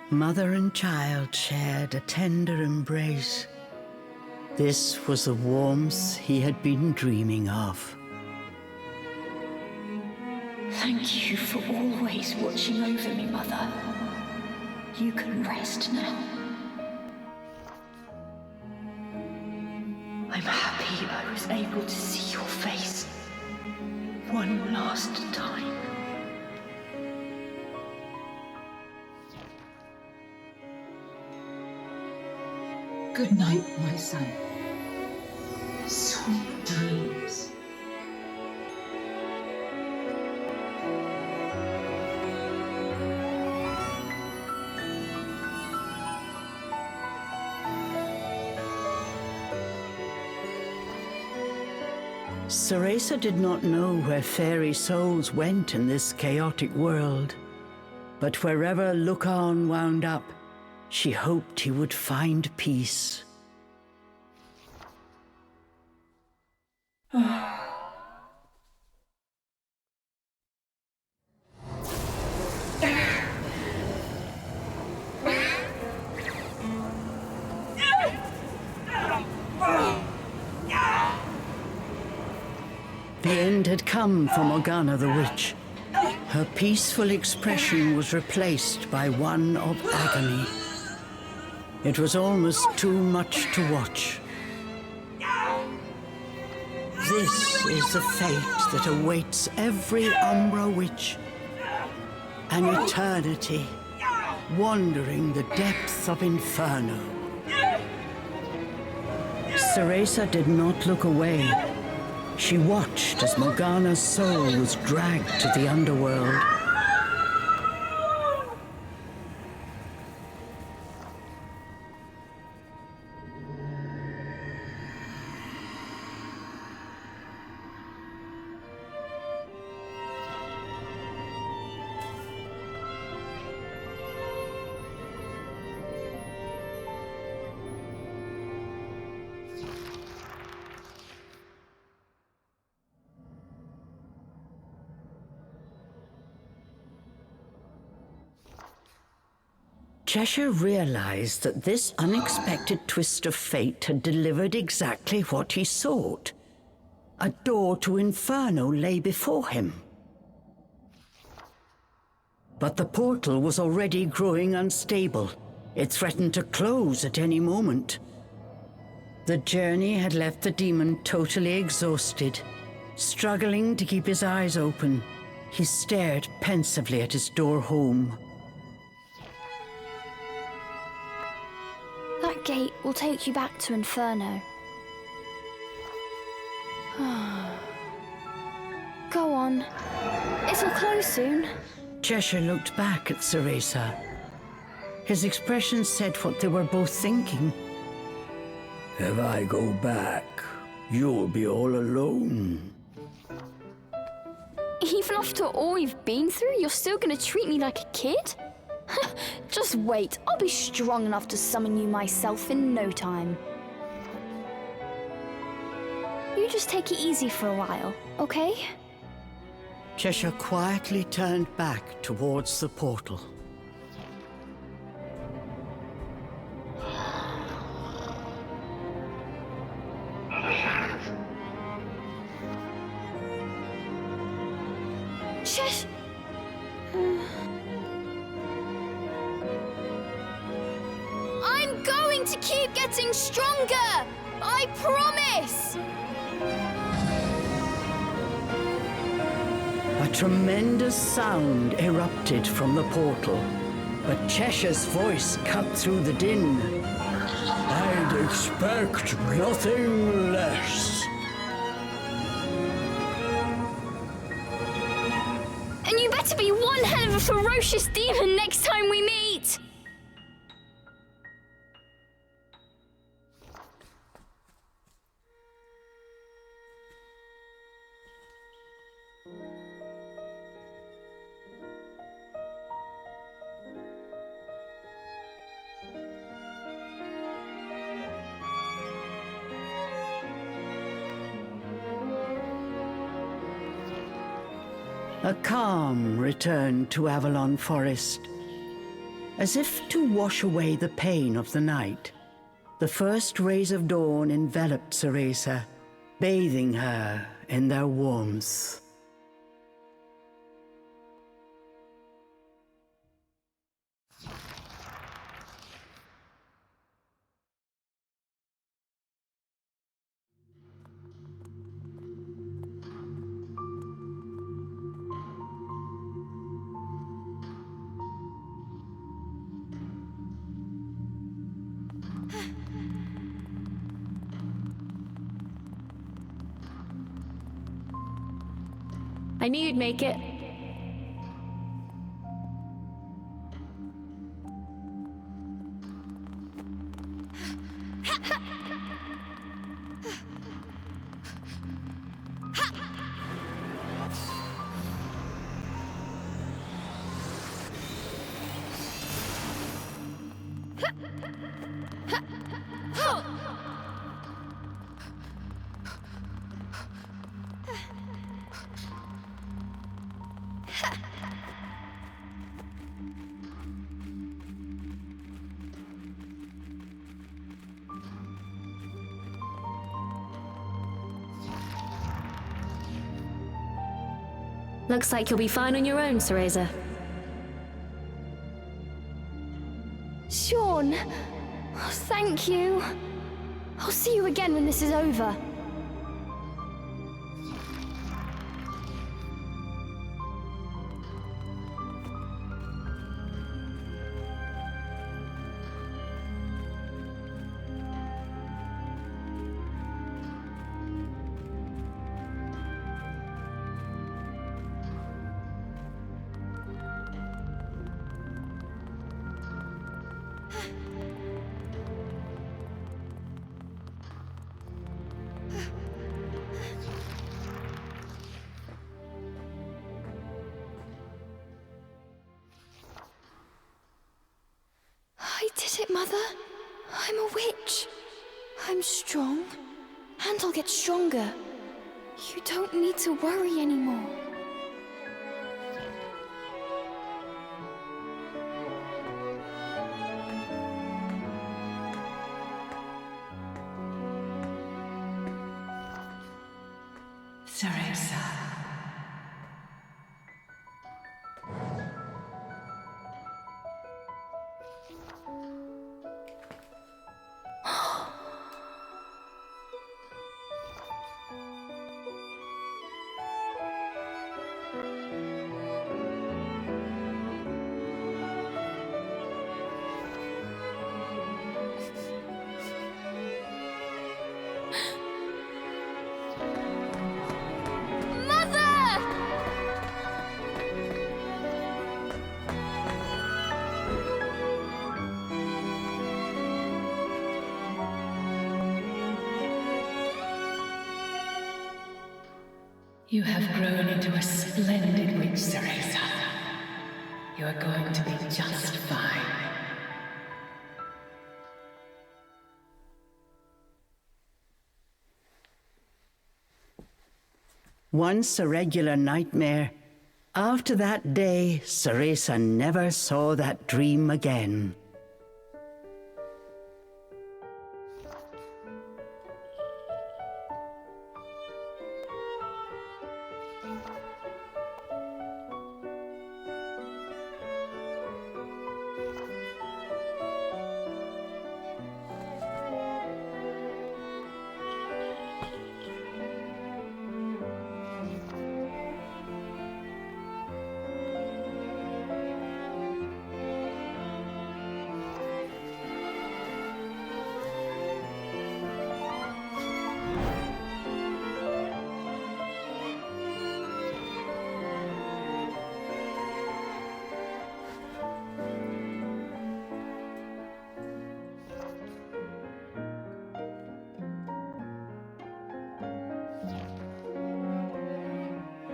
Mother and child shared a tender embrace. This was the warmth he had been dreaming of. Thank you for always watching over me, Mother. You can rest now. I'm happy I was able to see your face one last time. Good night, my son. Sweet dreams. Ceresa did not know where fairy souls went in this chaotic world, but wherever Lucan wound up, she hoped he would find peace. The end had come for Morgana the Witch. Her peaceful expression was replaced by one of agony. It was almost too much to watch. This is the fate that awaits every Umbra Witch. An eternity, wandering the depths of Inferno. Ceresa did not look away. She watched as Morgana's soul was dragged to the underworld. Cheshire realized that this unexpected twist of fate had delivered exactly what he sought. A door to Inferno lay before him. But the portal was already growing unstable. It threatened to close at any moment. The journey had left the demon totally exhausted. Struggling to keep his eyes open, he stared pensively at his door home. That gate will take you back to Go on. It'll close soon. Cheshire looked back at Ceresa. His expression said what they were both thinking. If I go back, you'll be all alone. Even after all we've been through, you're still gonna treat me like a kid? Just wait, I'll be strong enough to summon you myself in no time. You just take it easy for a while, okay? Cheshire quietly turned back towards the portal. I'm going to keep getting stronger! I promise! A tremendous sound erupted from the portal, but Cheshire's voice cut through the din. I'd expect nothing less. And you better be one hell of a ferocious demon next time we meet! A calm returned to Avalon Forest. As if to wash away the pain of the night, the first rays of dawn enveloped Ceresa, bathing her in their warmth. I knew you'd make it. Looks like you'll be fine on your own, Ceresa. Sean! Oh, thank you. I'll see you again when this is over. I did it, Mother. I'm a witch. I'm strong, and I'll get stronger. You don't need to worry anymore. Ceresa. You have grown into a splendid witch, Cereza. You are going to be just fine. Once a regular nightmare, after that day, Cereza never saw that dream again.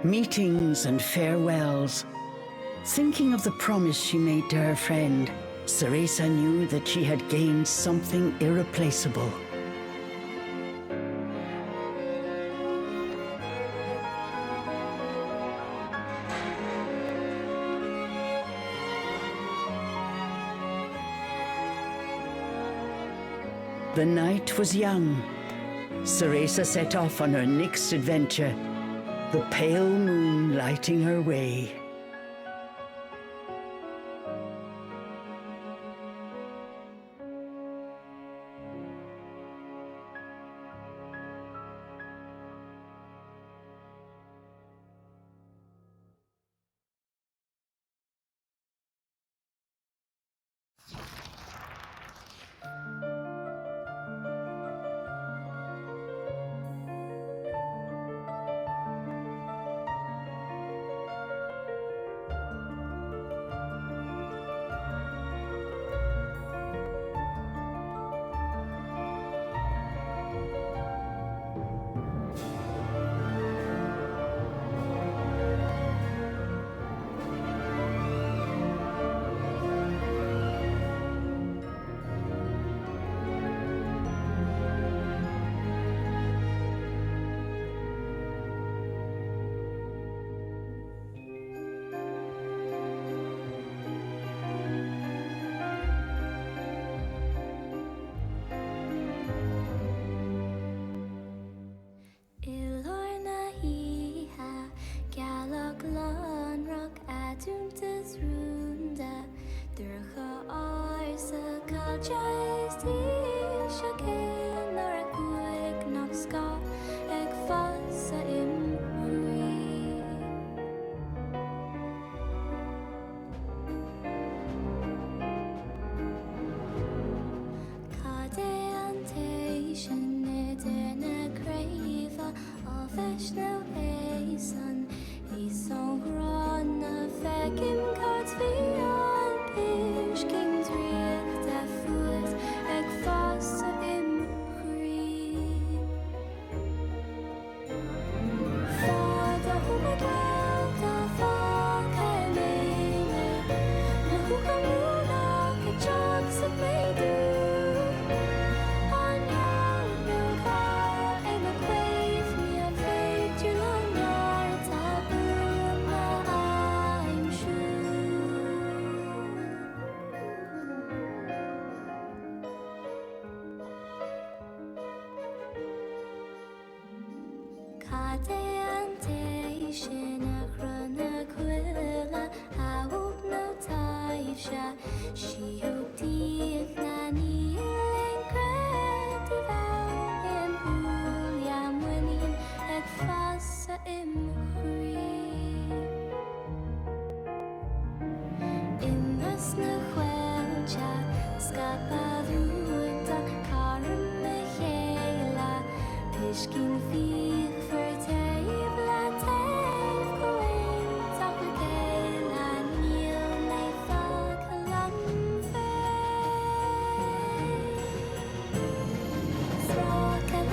Meetings and farewells. Thinking of the promise she made to her friend, Cereza knew that she had gained something irreplaceable. The night was young. Cereza set off on her next adventure, the pale moon lighting her way.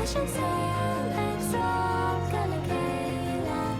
Sail, exalt, Galakela.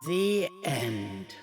The end.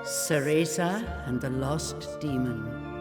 Cereza and the Lost Demon.